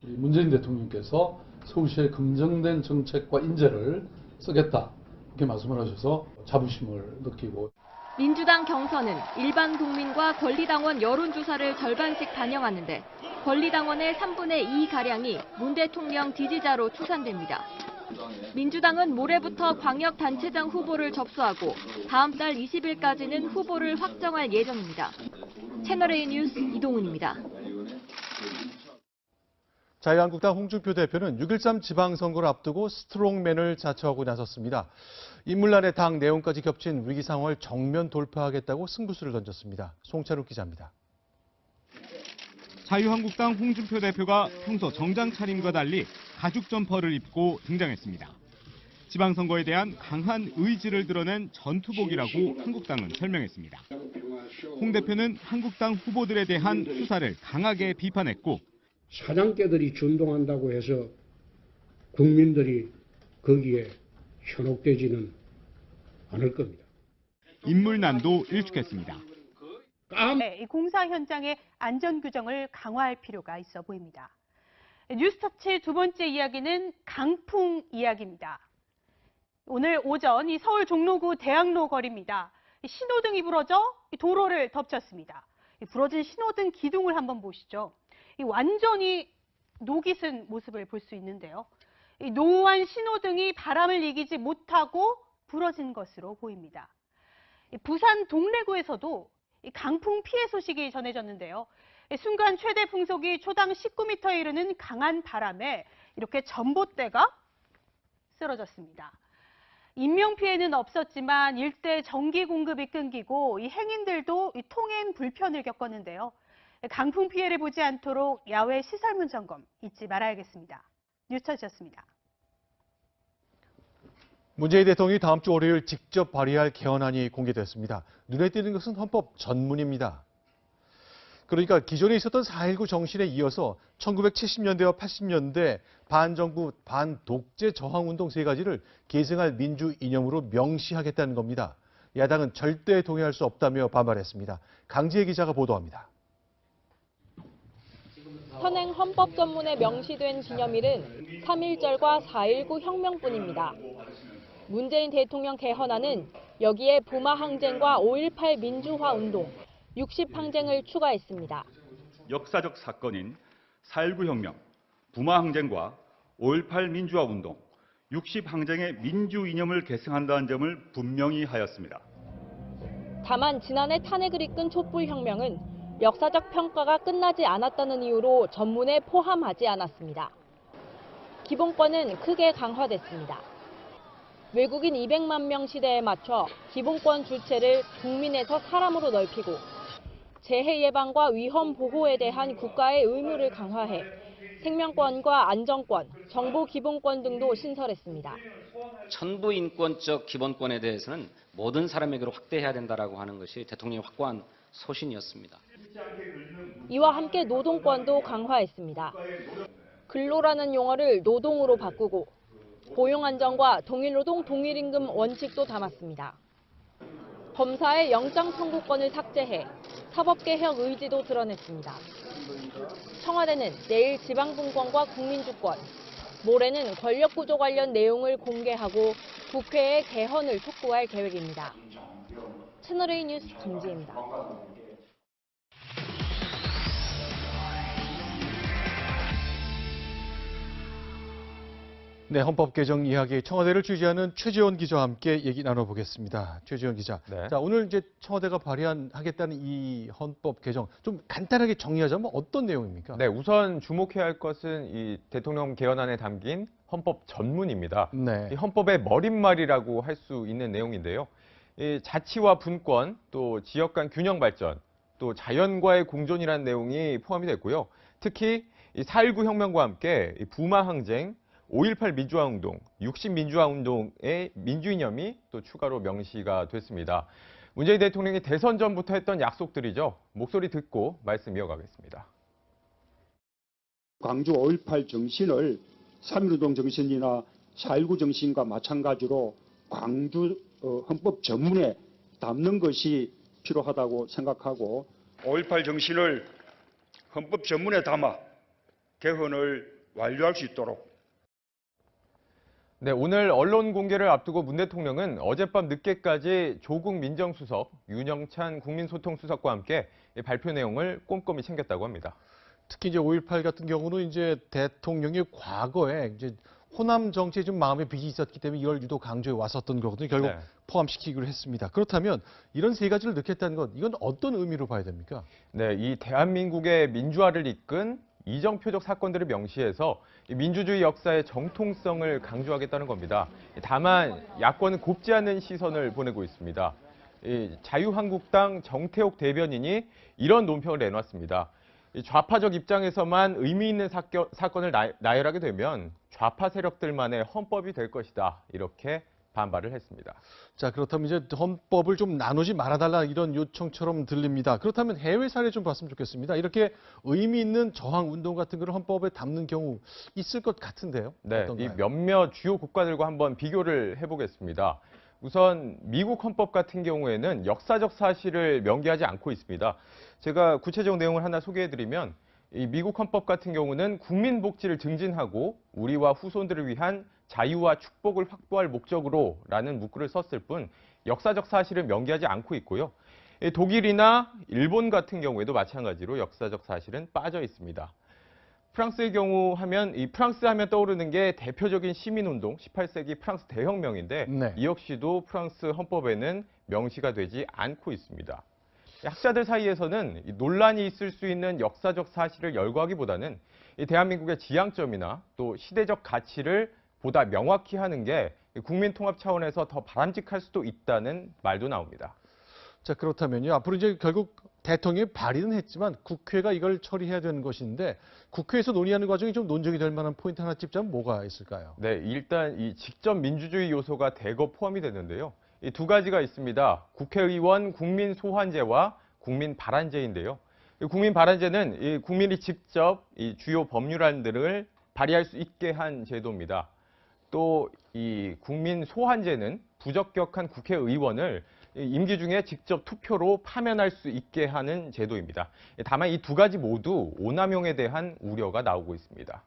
문재인 대통령께서 서울시의 검증된 정책과 인재를 쓰겠다 이렇게 말씀을 하셔서 자부심을 느끼고 민주당 경선은 일반 국민과 권리당원 여론조사를 절반씩 반영하는데 권리당원의 3분의 2가량이 문 대통령 지지자로 추산됩니다. 민주당은 모레부터 광역단체장 후보를 접수하고 다음 달 20일까지는 후보를 확정할 예정입니다. 채널A 뉴스 이동훈입니다. 자유한국당 홍준표 대표는 6.13 지방선거를 앞두고 스트롱맨을 자처하고 나섰습니다. 인물란의 당 내용까지 겹친 위기 상황을 정면 돌파하겠다고 승부수를 던졌습니다. 송찬욱 기자입니다. 자유한국당 홍준표 대표가 평소 정장 차림과 달리 가죽 점퍼를 입고 등장했습니다. 지방선거에 대한 강한 의지를 드러낸 전투복이라고 한국당은 설명했습니다. 홍 대표는 한국당 후보들에 대한 수사를 강하게 비판했고 사장개들이 준동한다고 해서 국민들이 거기에 현혹되지는 않을 겁니다. 인물난도 일축했습니다. 네, 이 공사 현장의 안전 규정을 강화할 필요가 있어 보입니다. 뉴스터치 두 번째 이야기는 강풍 이야기입니다. 오늘 오전 이 서울 종로구 대학로 거리입니다. 신호등이 부러져 도로를 덮쳤습니다. 부러진 신호등 기둥을 한번 보시죠. 완전히 녹이 쓴 모습을 볼 수 있는데요. 노후한 신호등이 바람을 이기지 못하고 부러진 것으로 보입니다. 부산 동래구에서도 강풍 피해 소식이 전해졌는데요. 순간 최대 풍속이 초당 19m에 이르는 강한 바람에 이렇게 전봇대가 쓰러졌습니다. 인명피해는 없었지만 일대 전기 공급이 끊기고 이 행인들도 통행 불편을 겪었는데요. 강풍 피해를 보지 않도록 야외 시설물 점검 잊지 말아야겠습니다. 뉴스터치였습니다. 문재인 대통령이 다음 주 월요일 직접 발의할 개헌안이 공개됐습니다. 눈에 띄는 것은 헌법 전문입니다. 그러니까 기존에 있었던 4.19 정신에 이어서 1970년대와 80년대 반정부, 반독재 저항운동 세 가지를 계승할 민주 이념으로 명시하겠다는 겁니다. 야당은 절대 동의할 수 없다며 반발했습니다. 강지혜 기자가 보도합니다. 현행 헌법 전문에 명시된 기념일은 3.1절과 4.19 혁명뿐입니다. 문재인 대통령 개헌안은 여기에 부마 항쟁과 5.18 민주화 운동, 60 항쟁을 추가했습니다. 역사적 사건인 4.19 혁명, 부마 항쟁과 5.18 민주화 운동, 60 항쟁의 민주 이념을 계승한다는 점을 분명히 하였습니다. 다만 지난해 탄핵을 이끈 촛불혁명은 역사적 평가가 끝나지 않았다는 이유로 전문에 포함하지 않았습니다. 기본권은 크게 강화됐습니다. 외국인 200만 명 시대에 맞춰 기본권 주체를 국민에서 사람으로 넓히고 재해 예방과 위험 보호에 대한 국가의 의무를 강화해 생명권과 안전권, 정보 기본권 등도 신설했습니다. 천부인권적 기본권에 대해서는 모든 사람에게로 확대해야 된다라고 하는 것이 대통령이 확고한 소신이었습니다. 이와 함께 노동권도 강화했습니다. 근로라는 용어를 노동으로 바꾸고 고용안정과 동일노동 동일임금 원칙도 담았습니다. 검사의 영장 청구권을 삭제해 사법개혁 의지도 드러냈습니다. 청와대는 내일 지방분권과 국민주권, 모레는 권력구조 관련 내용을 공개하고 국회에 개헌을 촉구할 계획입니다. 채널A 뉴스 김지혜입니다. 네, 헌법 개정 이야기 청와대를 취재하는 최지원 기자와 함께 얘기 나눠보겠습니다. 최지원 기자. 네. 자, 오늘 이제 청와대가 발의하겠다는 이 헌법 개정 좀 간단하게 정리하자면 어떤 내용입니까? 네, 우선 주목해야 할 것은 이 대통령 개헌안에 담긴 헌법 전문입니다. 네. 이 헌법의 머릿말이라고 할 수 있는 내용인데요. 이 자치와 분권, 또 지역 간 균형 발전, 또 자연과의 공존이라는 내용이 포함이 됐고요. 특히 이 4.19 혁명과 함께 이 부마 항쟁, 5.18 민주화 운동, 60 민주화 운동의 민주 이념이 또 추가로 명시가 됐습니다. 문재인 대통령이 대선 전부터 했던 약속들이죠. 목소리 듣고 말씀 이어가겠습니다. 광주 5.18 정신을 3.1운동 정신이나 4.19 정신과 마찬가지로 광주 헌법 전문에 담는 것이 필요하다고 생각하고 5.18 정신을 헌법 전문에 담아 개헌을 완료할 수 있도록. 네, 오늘 언론 공개를 앞두고 문 대통령은 어젯밤 늦게까지 조국 민정수석, 윤영찬 국민소통수석과 함께 발표 내용을 꼼꼼히 챙겼다고 합니다. 특히 이제 5.18 같은 경우는 이제 대통령이 과거에 이제 호남 정치에 좀 마음의 빚이 있었기 때문에 이걸 유독 강조해 왔었던 거거든요. 결국 네. 포함시키기로 했습니다. 그렇다면 이런 세 가지를 넣겠다는 건 이건 어떤 의미로 봐야 됩니까? 네, 이 대한민국의 민주화를 이끈 이정표적 사건들을 명시해서 민주주의 역사의 정통성을 강조하겠다는 겁니다. 다만 야권은 곱지 않은 시선을 보내고 있습니다. 자유한국당 정태욱 대변인이 이런 논평을 내놨습니다. 좌파적 입장에서만 의미 있는 사건을 나열하게 되면 좌파 세력들만의 헌법이 될 것이다. 이렇게 반발을 했습니다. 자, 그렇다면 이제 헌법을 좀 나누지 말아달라 이런 요청처럼 들립니다. 그렇다면 해외 사례 좀 봤으면 좋겠습니다. 이렇게 의미 있는 저항 운동 같은 걸 헌법에 담는 경우 있을 것 같은데요. 네, 어떤가요? 이 몇몇 주요 국가들과 한번 비교를 해보겠습니다. 우선 미국 헌법 같은 경우에는 역사적 사실을 명기하지 않고 있습니다. 제가 구체적 내용을 하나 소개해드리면 이 미국 헌법 같은 경우는 국민 복지를 증진하고 우리와 후손들을 위한 자유와 축복을 확보할 목적으로라는 문구를 썼을 뿐 역사적 사실을 명기하지 않고 있고요. 독일이나 일본 같은 경우에도 마찬가지로 역사적 사실은 빠져 있습니다. 프랑스의 경우 하면 프랑스 하면 떠오르는 게 대표적인 시민운동 18세기 프랑스 대혁명인데 네. 이 역시도 프랑스 헌법에는 명시가 되지 않고 있습니다. 학자들 사이에서는 논란이 있을 수 있는 역사적 사실을 열거하기보다는 이 대한민국의 지향점이나 또 시대적 가치를 보다 명확히 하는 게 국민 통합 차원에서 더 바람직할 수도 있다는 말도 나옵니다. 자, 그렇다면요. 앞으로 이제 결국 대통령이 발의는 했지만 국회가 이걸 처리해야 되는 것인데 국회에서 논의하는 과정이 좀 논쟁이 될 만한 포인트 하나 찝자면 뭐가 있을까요? 네, 일단 이 직접 민주주의 요소가 대거 포함이 되는데요. 이 두 가지가 있습니다. 국회의원 국민 소환제와 국민 발안제인데요. 국민 발안제는 이 국민이 직접 이 주요 법률안들을 발의할 수 있게 한 제도입니다. 또 이 국민 소환제는 부적격한 국회의원을 임기 중에 직접 투표로 파면할 수 있게 하는 제도입니다. 다만 이 두 가지 모두 오남용에 대한 우려가 나오고 있습니다.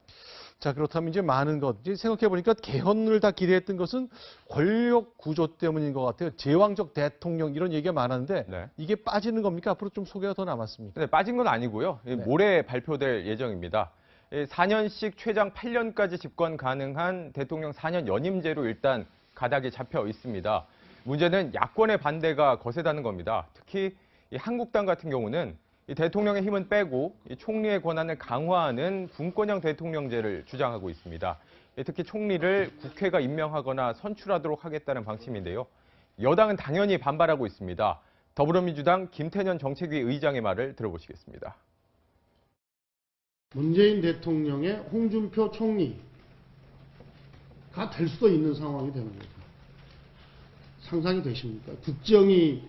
자, 그렇다면 이제 많은 것, 이제 생각해보니까 개헌을 다 기대했던 것은 권력 구조 때문인 것 같아요. 제왕적 대통령 이런 얘기가 많았는데 네. 이게 빠지는 겁니까? 앞으로 좀 소개가 더 남았습니까? 네, 빠진 건 아니고요. 모레 발표될 예정입니다. 4년씩 최장 8년까지 집권 가능한 대통령 4년 연임제로 일단 가닥이 잡혀 있습니다. 문제는 야권의 반대가 거세다는 겁니다. 특히 이 한국당 같은 경우는 이 대통령의 힘은 빼고 이 총리의 권한을 강화하는 분권형 대통령제를 주장하고 있습니다. 특히 총리를 국회가 임명하거나 선출하도록 하겠다는 방침인데요. 여당은 당연히 반발하고 있습니다. 더불어민주당 김태년 정책위 의장의 말을 들어보시겠습니다. 문재인 대통령의 홍준표 총리가 될 수도 있는 상황이 되는 거죠. 상상이 되십니까? 국정이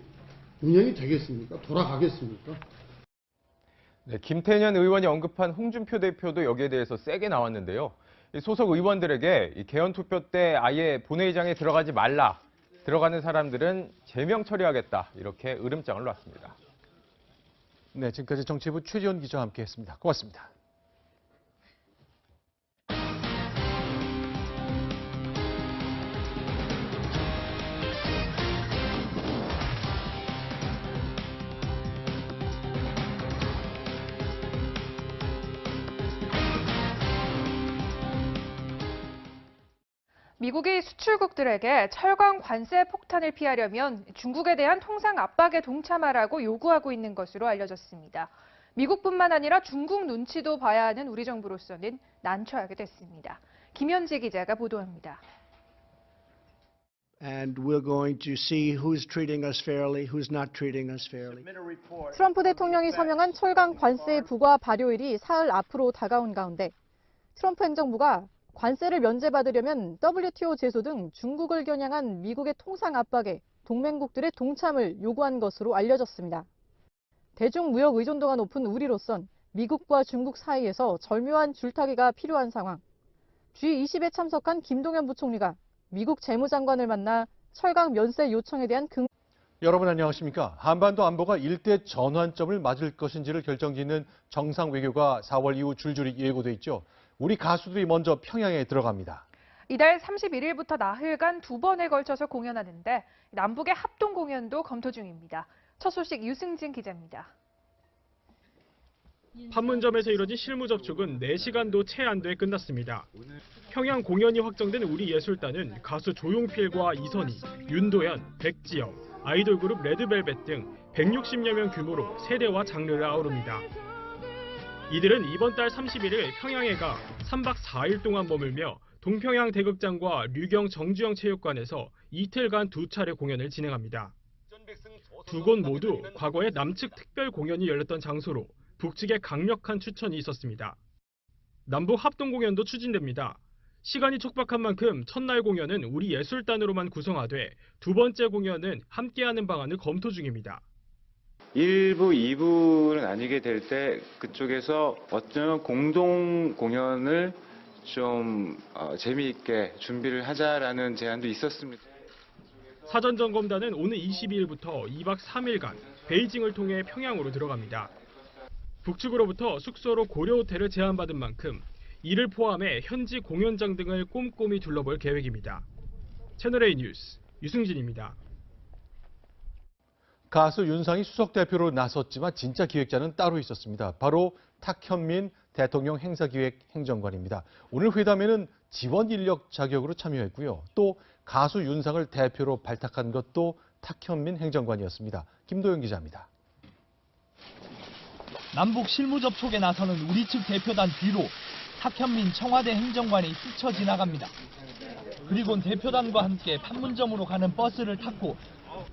운영이 되겠습니까? 돌아가겠습니까? 네, 김태년 의원이 언급한 홍준표 대표도 여기에 대해서 세게 나왔는데요. 소속 의원들에게 이 개헌 투표 때 아예 본회의장에 들어가지 말라. 들어가는 사람들은 제명 처리하겠다. 이렇게 으름장을 놨습니다. 네, 지금까지 정치부 최지원 기자와 함께했습니다. 고맙습니다. 미국이 수출국들에게 철강 관세 폭탄을 피하려면 중국에 대한 통상 압박에 동참하라고 요구하고 있는 것으로 알려졌습니다. 미국뿐만 아니라 중국 눈치도 봐야 하는 우리 정부로서는 난처하게 됐습니다. 김현재 기자가 보도합니다. And we're going to see who's treating us fairly, who's not treating us fairly. 트럼프 대통령이 서명한 철강 관세 부과 발효일이 사흘 앞으로 다가온 가운데 트럼프 행정부가 관세를 면제받으려면 WTO 제소 등 중국을 겨냥한 미국의 통상 압박에 동맹국들의 동참을 요구한 것으로 알려졌습니다. 대중무역 의존도가 높은 우리로선 미국과 중국 사이에서 절묘한 줄타기가 필요한 상황. G20에 참석한 김동연 부총리가 미국 재무장관을 만나 철강 면세 요청에 대한 여러분 안녕하십니까? 한반도 안보가 일대 전환점을 맞을 것인지를 결정짓는 정상 외교가 4월 이후 줄줄이 예고돼 있죠. 우리 가수들이 먼저 평양에 들어갑니다. 이달 31일부터 나흘간 2번에 걸쳐서 공연하는데 남북의 합동 공연도 검토 중입니다. 첫 소식 유승진 기자입니다. 판문점에서 이뤄진 실무 접촉은 4시간도 채 안 돼 끝났습니다. 평양 공연이 확정된 우리 예술단은 가수 조용필과 이선희, 윤도현, 백지영, 아이돌 그룹 레드벨벳 등 160여 명 규모로 세대와 장르를 아우릅니다. 이들은 이번 달 31일 평양에 가 3박 4일 동안 머물며 동평양 대극장과 류경 정주영 체육관에서 이틀간 2차례 공연을 진행합니다. 두 곳 모두 과거에 남측 특별 공연이 열렸던 장소로 북측의 강력한 추천이 있었습니다. 남북 합동 공연도 추진됩니다. 시간이 촉박한 만큼 첫날 공연은 우리 예술단으로만 구성하되 두 번째 공연은 함께하는 방안을 검토 중입니다. 1부, 2부를 나뉘게 될 때 그쪽에서 어떤 공동 공연을 좀 재미있게 준비를 하자라는 제안도 있었습니다. 사전점검단은 오늘 22일부터 2박 3일간 베이징을 통해 평양으로 들어갑니다. 북측으로부터 숙소로 고려호텔을 제안받은 만큼 이를 포함해 현지 공연장 등을 꼼꼼히 둘러볼 계획입니다. 채널A 뉴스 유승진입니다. 가수 윤상이 수석 대표로 나섰지만 진짜 기획자는 따로 있었습니다. 바로 탁현민 대통령 행사기획 행정관입니다. 오늘 회담에는 지원 인력 자격으로 참여했고요. 또 가수 윤상을 대표로 발탁한 것도 탁현민 행정관이었습니다. 김도영 기자입니다. 남북 실무 접촉에 나서는 우리 측 대표단 뒤로 탁현민 청와대 행정관이 스쳐 지나갑니다. 그리곤 대표단과 함께 판문점으로 가는 버스를 탔고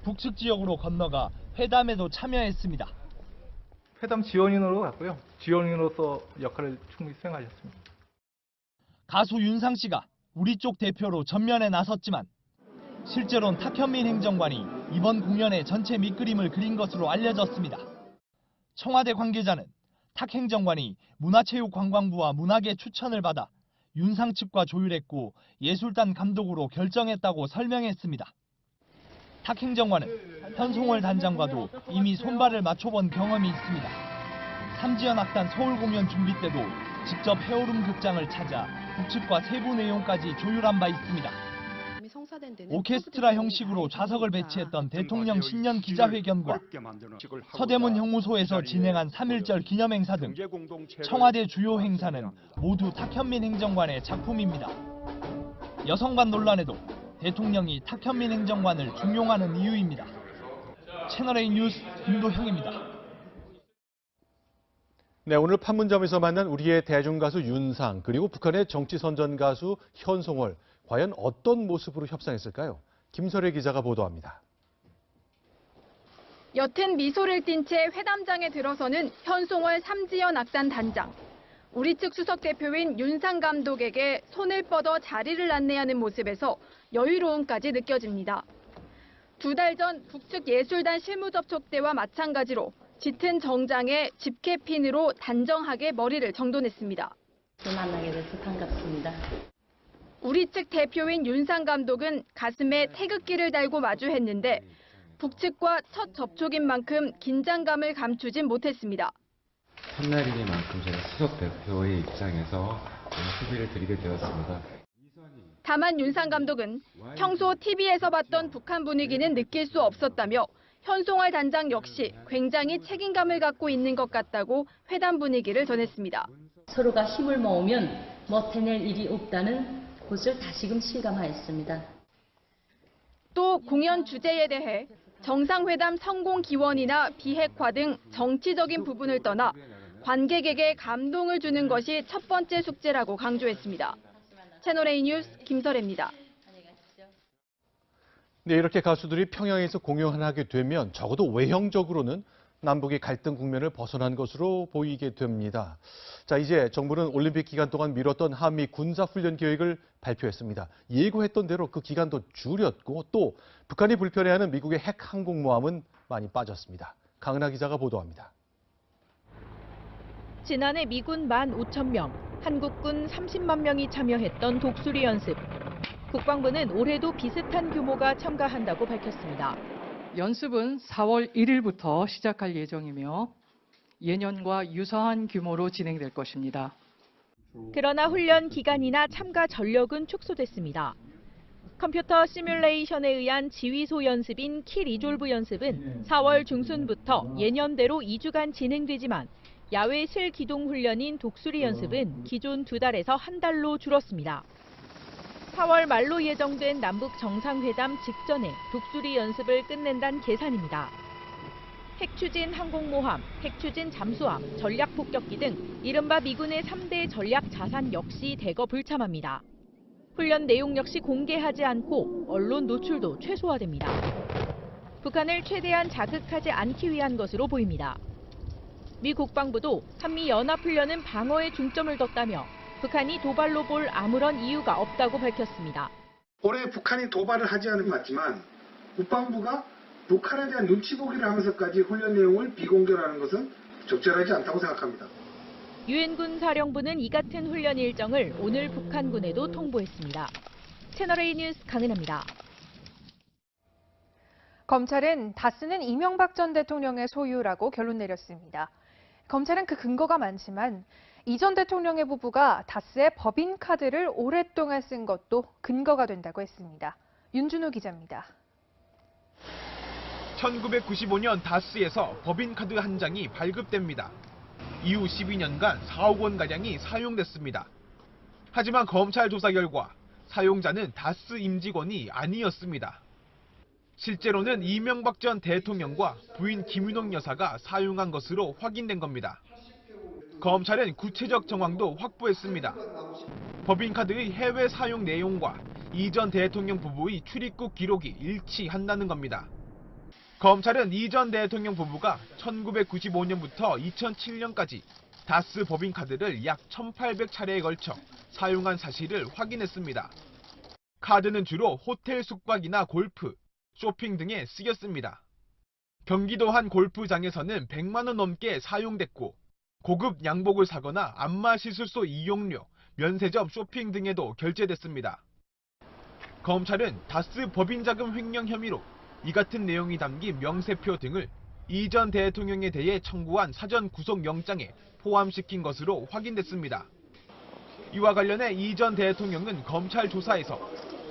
북측 지역으로 건너가 회담에도 참여했습니다. 회담 지원인으로 갔고요. 지원인으로서 역할을 충분히 수행하셨습니다. 가수 윤상 씨가 우리 쪽 대표로 전면에 나섰지만 실제로는 탁현민 행정관이 이번 공연의 전체 밑그림을 그린 것으로 알려졌습니다. 청와대 관계자는 탁 행정관이 문화체육관광부와 문학의 추천을 받아 윤상 측과 조율했고 예술단 감독으로 결정했다고 설명했습니다. 탁 행정관은 현송월 단장과도 이미 손발을 맞춰본 경험이 있습니다. 삼지연 악단 서울 공연 준비 때도 직접 해오름 극장을 찾아 북측과 세부 내용까지 조율한 바 있습니다. 오케스트라 형식으로 좌석을 배치했던 대통령 신년 기자회견과 서대문 형무소에서 진행한 3.1절 기념행사 등 청와대 주요 행사는 모두 탁현민 행정관의 작품입니다. 여성관 논란에도 대통령이 탁현민 행정관을 중용하는 이유입니다. 채널A 뉴스 김도형입니다. 네, 오늘 판문점에서 만난 우리의 대중가수 윤상 그리고 북한의 정치선전 가수 현송월. 과연 어떤 모습으로 협상했을까요? 김설혜 기자가 보도합니다. 옅은 미소를 띤 채 회담장에 들어서는 현송월 삼지연 악단 단장. 우리 측 수석 대표인 윤상 감독에게 손을 뻗어 자리를 안내하는 모습에서 여유로움까지 느껴집니다. 2달 전 북측 예술단 실무 접촉 때와 마찬가지로 짙은 정장에 집게핀으로 단정하게 머리를 정돈했습니다. 만나게 돼서 반갑습니다. 우리 측 대표인 윤상 감독은 가슴에 태극기를 달고 마주했는데 북측과 첫 접촉인 만큼 긴장감을 감추진 못했습니다. 첫날이니만큼 제가 수석 대표의 입장에서 수비를 드리게 되었습니다. 다만 윤상 감독은 평소 TV에서 봤던 북한 분위기는 느낄 수 없었다며 현송월 단장 역시 굉장히 책임감을 갖고 있는 것 같다고 회담 분위기를 전했습니다. 서로가 힘을 모으면 못 해낼 일이 없다는 것을 다시금 실감하였습니다. 또 공연 주제에 대해 정상회담 성공 기원이나 비핵화 등 정치적인 부분을 떠나 관객에게 감동을 주는 것이 첫 번째 숙제라고 강조했습니다. 채널A 뉴스 김설혜입니다. 네, 이렇게 가수들이 평양에서 공연하게 되면 적어도 외형적으로는 남북이 갈등 국면을 벗어난 것으로 보이게 됩니다. 자, 이제 정부는 올림픽 기간 동안 미뤘던 한미 군사훈련 계획을 발표했습니다. 예고했던 대로 그 기간도 줄였고 또 북한이 불편해하는 미국의 핵 항공모함은 많이 빠졌습니다. 강은하 기자가 보도합니다. 지난해 미군 15,000명, 한국군 30만 명이 참여했던 독수리 연습. 국방부는 올해도 비슷한 규모가 참가한다고 밝혔습니다. 연습은 4월 1일부터 시작할 예정이며 예년과 유사한 규모로 진행될 것입니다. 그러나 훈련 기간이나 참가 전력은 축소됐습니다. 컴퓨터 시뮬레이션에 의한 지휘소 연습인 키 리졸브 연습은 4월 중순부터 예년대로 2주간 진행되지만 야외 실기동 훈련인 독수리 연습은 기존 2달에서 1달로 줄었습니다. 4월 말로 예정된 남북 정상회담 직전에 독수리 연습을 끝낸다는 계산입니다. 핵추진 항공모함, 핵추진 잠수함, 전략폭격기 등 이른바 미군의 3대 전략 자산 역시 대거 불참합니다. 훈련 내용 역시 공개하지 않고 언론 노출도 최소화됩니다. 북한을 최대한 자극하지 않기 위한 것으로 보입니다. 미 국방부도 한미 연합훈련은 방어에 중점을 뒀다며 북한이 도발로 볼 아무런 이유가 없다고 밝혔습니다. 올해 북한이 도발을 하지 않은 건 맞지만 국방부가 북한에 대한 눈치 보기를 하면서까지 훈련 내용을 비공개하는 것은 적절하지 않다고 생각합니다. 유엔군 사령부는 이 같은 훈련 일정을 오늘 북한군에도 통보했습니다. 채널A 뉴스 강은하입니다. 검찰은 다스는 이명박 전 대통령의 소유라고 결론 내렸습니다. 검찰은 그 근거가 많지만 이 전 대통령의 부부가 다스의 법인카드를 오랫동안 쓴 것도 근거가 된다고 했습니다. 윤준호 기자입니다. 1995년 다스에서 법인카드 한 장이 발급됩니다. 이후 12년간 4억 원가량이 사용됐습니다. 하지만 검찰 조사 결과 사용자는 다스 임직원이 아니었습니다. 실제로는 이명박 전 대통령과 부인 김윤옥 여사가 사용한 것으로 확인된 겁니다. 검찰은 구체적 정황도 확보했습니다. 법인카드의 해외 사용 내용과 이 전 대통령 부부의 출입국 기록이 일치한다는 겁니다. 검찰은 이 전 대통령 부부가 1995년부터 2007년까지 다스 법인카드를 약 1,800차례에 걸쳐 사용한 사실을 확인했습니다. 카드는 주로 호텔 숙박이나 골프, 쇼핑 등에 쓰였습니다. 경기도 한 골프장에서는 100만 원 넘게 사용됐고 고급 양복을 사거나 안마 시술소 이용료, 면세점 쇼핑 등에도 결제됐습니다. 검찰은 다스 법인자금 횡령 혐의로 이 같은 내용이 담긴 명세표 등을 이 전 대통령에 대해 청구한 사전 구속영장에 포함시킨 것으로 확인됐습니다. 이와 관련해 이 전 대통령은 검찰 조사에서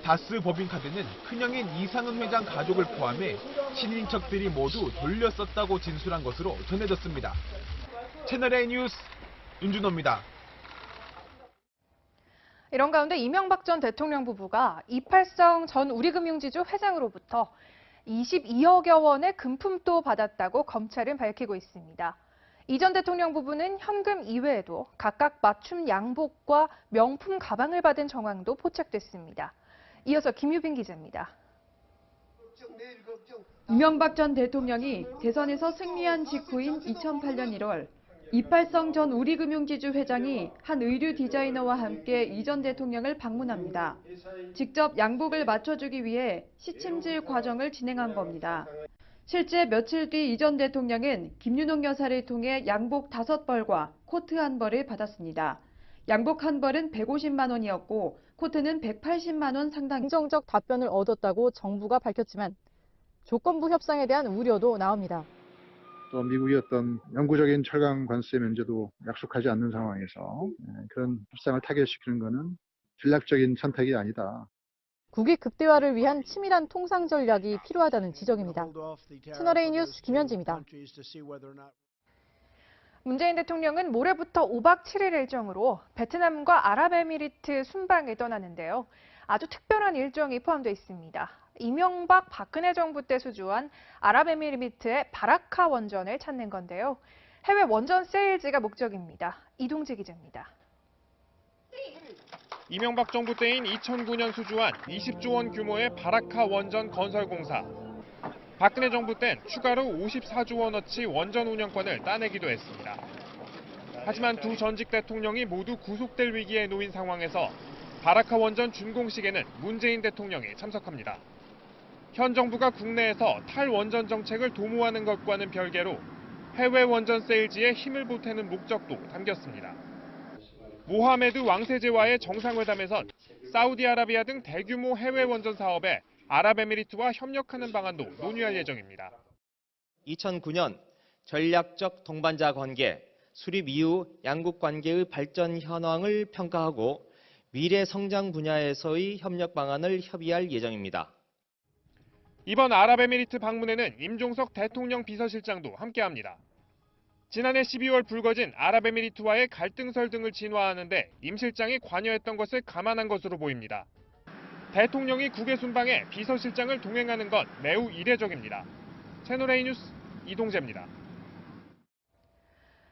다스 법인카드는 큰형인 이상은 회장 가족을 포함해 친인척들이 모두 돌렸었다고 진술한 것으로 전해졌습니다. 채널A 뉴스 윤준호입니다. 이런 가운데 이명박 전 대통령 부부가 이팔성 전 우리금융지주 회장으로부터 22억여 원의 금품도 받았다고 검찰은 밝히고 있습니다. 이 전 대통령 부부는 현금 이외에도 각각 맞춤 양복과 명품 가방을 받은 정황도 포착됐습니다. 이어서 김유빈 기자입니다. 이명박 전 대통령이 대선에서 승리한 직후인 2008년 1월 이팔성 전 우리금융지주 회장이 한 의류 디자이너와 함께 이 전 대통령을 방문합니다. 직접 양복을 맞춰주기 위해 시침질 과정을 진행한 겁니다. 실제 며칠 뒤 이 전 대통령은 김윤옥 여사를 통해 양복 5벌과 코트 1벌을 받았습니다. 양복 1벌은 150만 원이었고 코트는 180만 원 상당. 긍정적 답변을 얻었다고 정부가 밝혔지만 조건부 협상에 대한 우려도 나옵니다. 또 미국이 어떤 영구적인 철강 관세 면제도 약속하지 않는 상황에서 그런 협상을 타결시키는 것은 전략적인 선택이 아니다. 국익 극대화를 위한 치밀한 통상 전략이 필요하다는 지적입니다. 채널A 뉴스 김현지입니다. 문재인 대통령은 모레부터 5박 7일 일정으로 베트남과 아랍에미리트 순방을 떠나는데요. 아주 특별한 일정이 포함되어 있습니다. 이명박 박근혜 정부 때 수주한 아랍에미리트의 바라카 원전을 찾는 건데요. 해외 원전 세일즈가 목적입니다. 이동재 기자입니다. 이명박 정부 때인 2009년 수주한 20조 원 규모의 바라카 원전 건설 공사. 박근혜 정부 땐 추가로 54조 원어치 원전 운영권을 따내기도 했습니다. 하지만 두 전직 대통령이 모두 구속될 위기에 놓인 상황에서 바라카 원전 준공식에는 문재인 대통령이 참석합니다. 현 정부가 국내에서 탈원전 정책을 도모하는 것과는 별개로 해외 원전 세일즈에 힘을 보태는 목적도 담겼습니다. 모하메드 왕세제와의 정상회담에선 사우디아라비아 등 대규모 해외 원전 사업에 아랍에미리트와 협력하는 방안도 논의할 예정입니다. 2009년 전략적 동반자 관계 수립 이후 양국 관계의 발전 현황을 평가하고 미래 성장 분야에서의 협력 방안을 협의할 예정입니다. 이번 아랍에미리트 방문에는 임종석 대통령 비서실장도 함께합니다. 지난해 12월 불거진 아랍에미리트와의 갈등설 등을 진화하는데 임 실장이 관여했던 것을 감안한 것으로 보입니다. 대통령이 국외 순방에 비서실장을 동행하는 건 매우 이례적입니다. 채널A 뉴스 이동재입니다.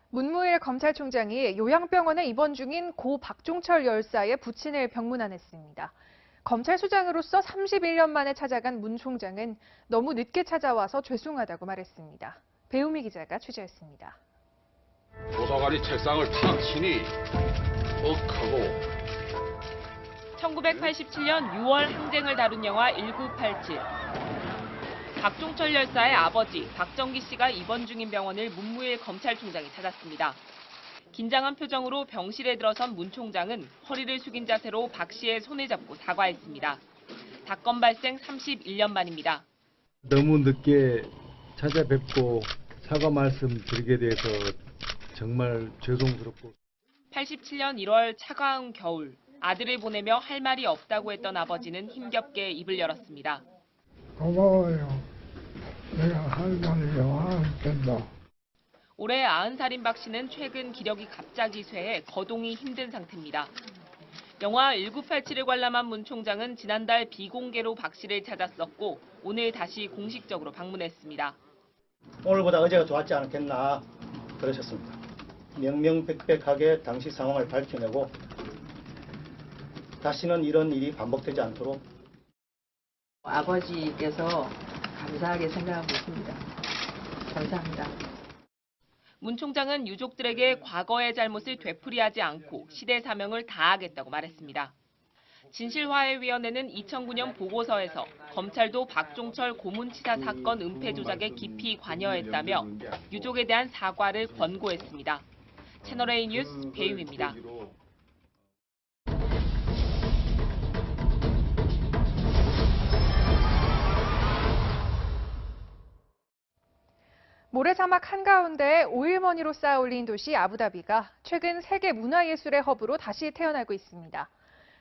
문무일 검찰총장이 요양병원에 입원 중인 고 박종철 열사의 부친을 병문안했습니다. 검찰 수장으로서 31년 만에 찾아간 문 총장은 너무 늦게 찾아와서 죄송하다고 말했습니다. 배우미 기자가 취재했습니다. 조사관이 책상을 탁 치니 하고 1987년 6월 항쟁을 다룬 영화 1987. 박종철 열사의 아버지 박정기 씨가 입원 중인 병원을 문무일 검찰총장이 찾았습니다. 긴장한 표정으로 병실에 들어선 문 총장은 허리를 숙인 자세로 박 씨의 손을 잡고 사과했습니다. 사건 발생 31년 만입니다. 너무 늦게 찾아뵙고 사과 말씀 드리게 돼서 정말 죄송스럽고 87년 1월 차가운 겨울 아들을 보내며 할 말이 없다고 했던 아버지는 힘겹게 입을 열었습니다. 고마워요. 내가 할 말이 많았겠다. 올해 90살인 박 씨는 최근 기력이 갑자기 쇠해 거동이 힘든 상태입니다. 영화 1987을 관람한 문 총장은 지난달 비공개로 박 씨를 찾았었고 오늘 다시 공식적으로 방문했습니다. 오늘보다 어제가 좋았지 않겠나 그러셨습니다. 명명백백하게 당시 상황을 밝혀내고 다시는 이런 일이 반복되지 않도록 아버지께서 감사하게 생각하고 있습니다. 감사합니다. 문 총장은 유족들에게 과거의 잘못을 되풀이하지 않고 시대 사명을 다하겠다고 말했습니다. 진실화해위원회는 2009년 보고서에서 검찰도 박종철 고문치사 사건 은폐 조작에 깊이 관여했다며 유족에 대한 사과를 권고했습니다. 채널A 뉴스 배유미입니다. 모래사막 한가운데 오일머니로 쌓아 올린 도시 아부다비가 최근 세계 문화예술의 허브로 다시 태어나고 있습니다.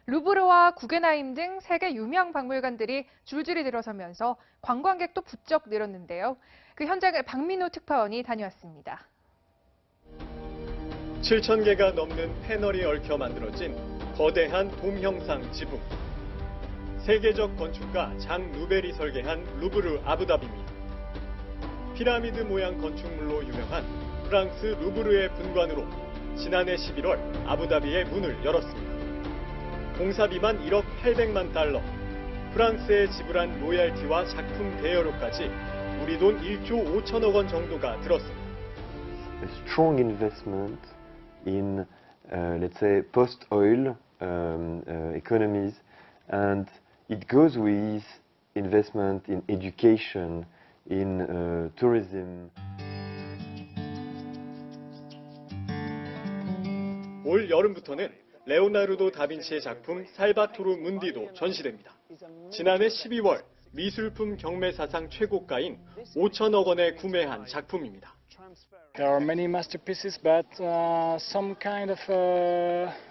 루브르와 구겐하임 등 세계 유명 박물관들이 줄줄이 들어서면서 관광객도 부쩍 늘었는데요. 그 현장을 박민호 특파원이 다녀왔습니다. 7,000개가 넘는 패널이 얽혀 만들어진 거대한 돔 형상 지붕. 세계적 건축가 장 누벨이 설계한 루브르 아부다비입니다. 피라미드 모양 건축물로 유명한 프랑스 루브르의 분관으로 지난해 11월 아부다비의 문을 열었습니다. 공사비만 1억 800만 달러, 프랑스에 지불한 로얄티와 작품 대여료까지 우리 돈 1조 5천억 원 정도가 들었습니다. A strong investment in, let's say, post-oil economies, and it goes with investment in education, in tourism. 올 여름부터는 레오나르도 다빈치의 작품 살바토르 문디도 전시됩니다. 지난해 12월 미술품 경매사상 최고가인 5천억 원에 구매한 작품입니다. There are many masterpieces, but some kind of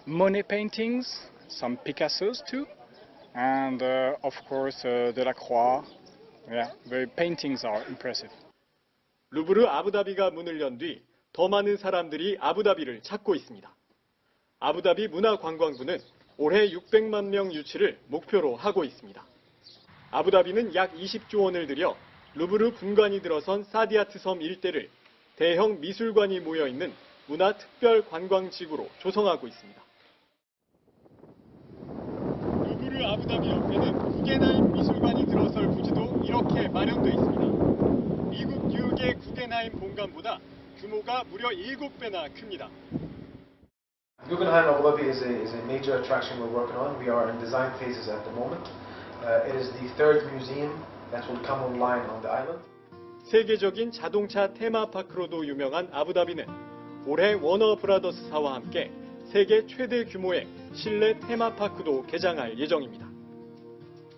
Monet paintings, some Picassos too, and of course Delacroix. Yeah, the paintings are impressive. 루브르 아부다비가 문을 연 뒤 더 많은 사람들이 아부다비를 찾고 있습니다. 아부다비 문화관광부는 올해 600만 명 유치를 목표로 하고 있습니다. 아부다비는 약 20조 원을 들여 루브르 분관이 들어선 사디아트 섬 일대를 대형 미술관이 모여있는 문화특별관광지구로 조성하고 있습니다. 루브르 아부다비 옆에는 구겐하임 미술관이 들어설 부지도 이렇게 마련돼 있습니다. 미국 뉴욕의 구겐하임 본관보다 규모가 무려 7배나 큽니다. Guggenheim Abu Dhabi is a major attraction we're working on. We are in design phases at the moment. It is the third museum that will come online on the island. 세계적인 자동차 테마파크로도 유명한 아부다비는 올해 워너 브라더스사와 함께 세계 최대 규모의 실내 테마파크도 개장할 예정입니다.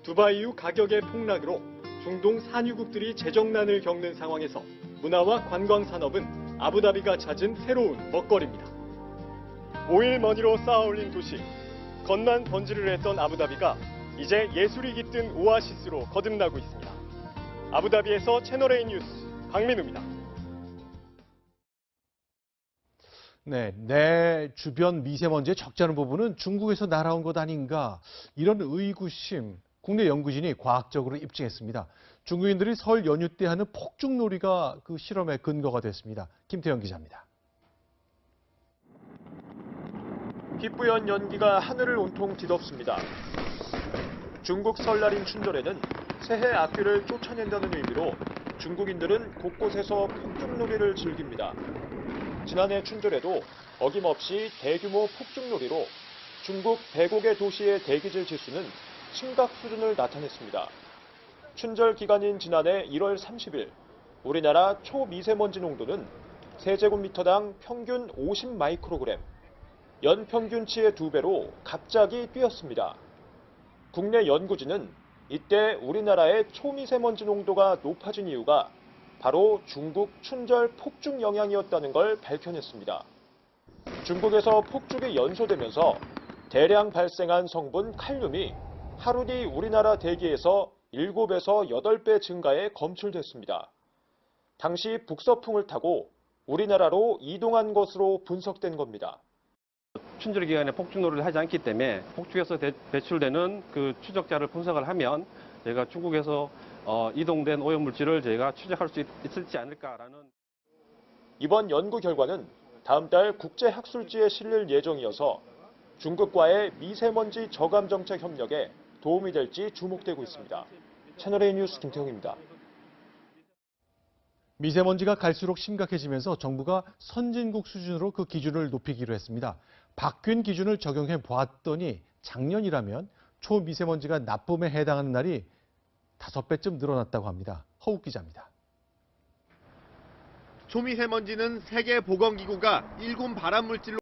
두바이 이후 가격의 폭락으로 중동 산유국들이 재정난을 겪는 상황에서 문화와 관광 산업은 아부다비가 찾은 새로운 먹거리입니다. 오일머니로 쌓아올린 도시, 겉만 번지를 했던 아부다비가 이제 예술이 깃든 오아시스로 거듭나고 있습니다. 아부다비에서 채널A 뉴스 강민우입니다. 네, 내 주변 미세먼지의 적잖은 부분은 중국에서 날아온 것 아닌가, 이런 의구심 국내 연구진이 과학적으로 입증했습니다. 중국인들이 설 연휴 때 하는 폭죽놀이가 그 실험의 근거가 됐습니다. 김태형 기자입니다. 희뿌연 연기가 하늘을 온통 뒤덮습니다. 중국 설날인 춘절에는 새해 악귀를 쫓아낸다는 의미로 중국인들은 곳곳에서 폭죽놀이를 즐깁니다. 지난해 춘절에도 어김없이 대규모 폭죽놀이로 중국 100여 도시의 대기질 지수는 심각 수준을 나타냈습니다. 춘절 기간인 지난해 1월 30일, 우리나라 초미세먼지 농도는 세제곱미터당 평균 50 마이크로그램, 연평균치의 2배로 갑자기 뛰었습니다. 국내 연구진은 이때 우리나라의 초미세먼지 농도가 높아진 이유가 바로 중국 춘절 폭죽 영향이었다는 걸 밝혀냈습니다. 중국에서 폭죽이 연소되면서 대량 발생한 성분 칼륨이 하루 뒤 우리나라 대기에서 7에서 8배 증가해 검출됐습니다. 당시 북서풍을 타고 우리나라로 이동한 것으로 분석된 겁니다. 춘절 기간에 폭죽놀이를 하지 않기 때문에 폭죽에서 배출되는 그 추적자를 분석을 하면 저희가 중국에서 이동된 오염물질을 저희가 추적할 수 있을지 않을까라는. 이번 연구 결과는 다음 달 국제학술지에 실릴 예정이어서 중국과의 미세먼지 저감 정책 협력에 도움이 될지 주목되고 있습니다. 채널A 뉴스 김태형입니다. 미세먼지가 갈수록 심각해지면서 정부가 선진국 수준으로 그 기준을 높이기로 했습니다. 바뀐 기준을 적용해 보았더니 작년이라면 초미세먼지가 나쁨에 해당하는 날이 5배쯤 늘어났다고 합니다. 허욱 기자입니다. 초미세먼지는 세계보건기구가 1군 발암물질로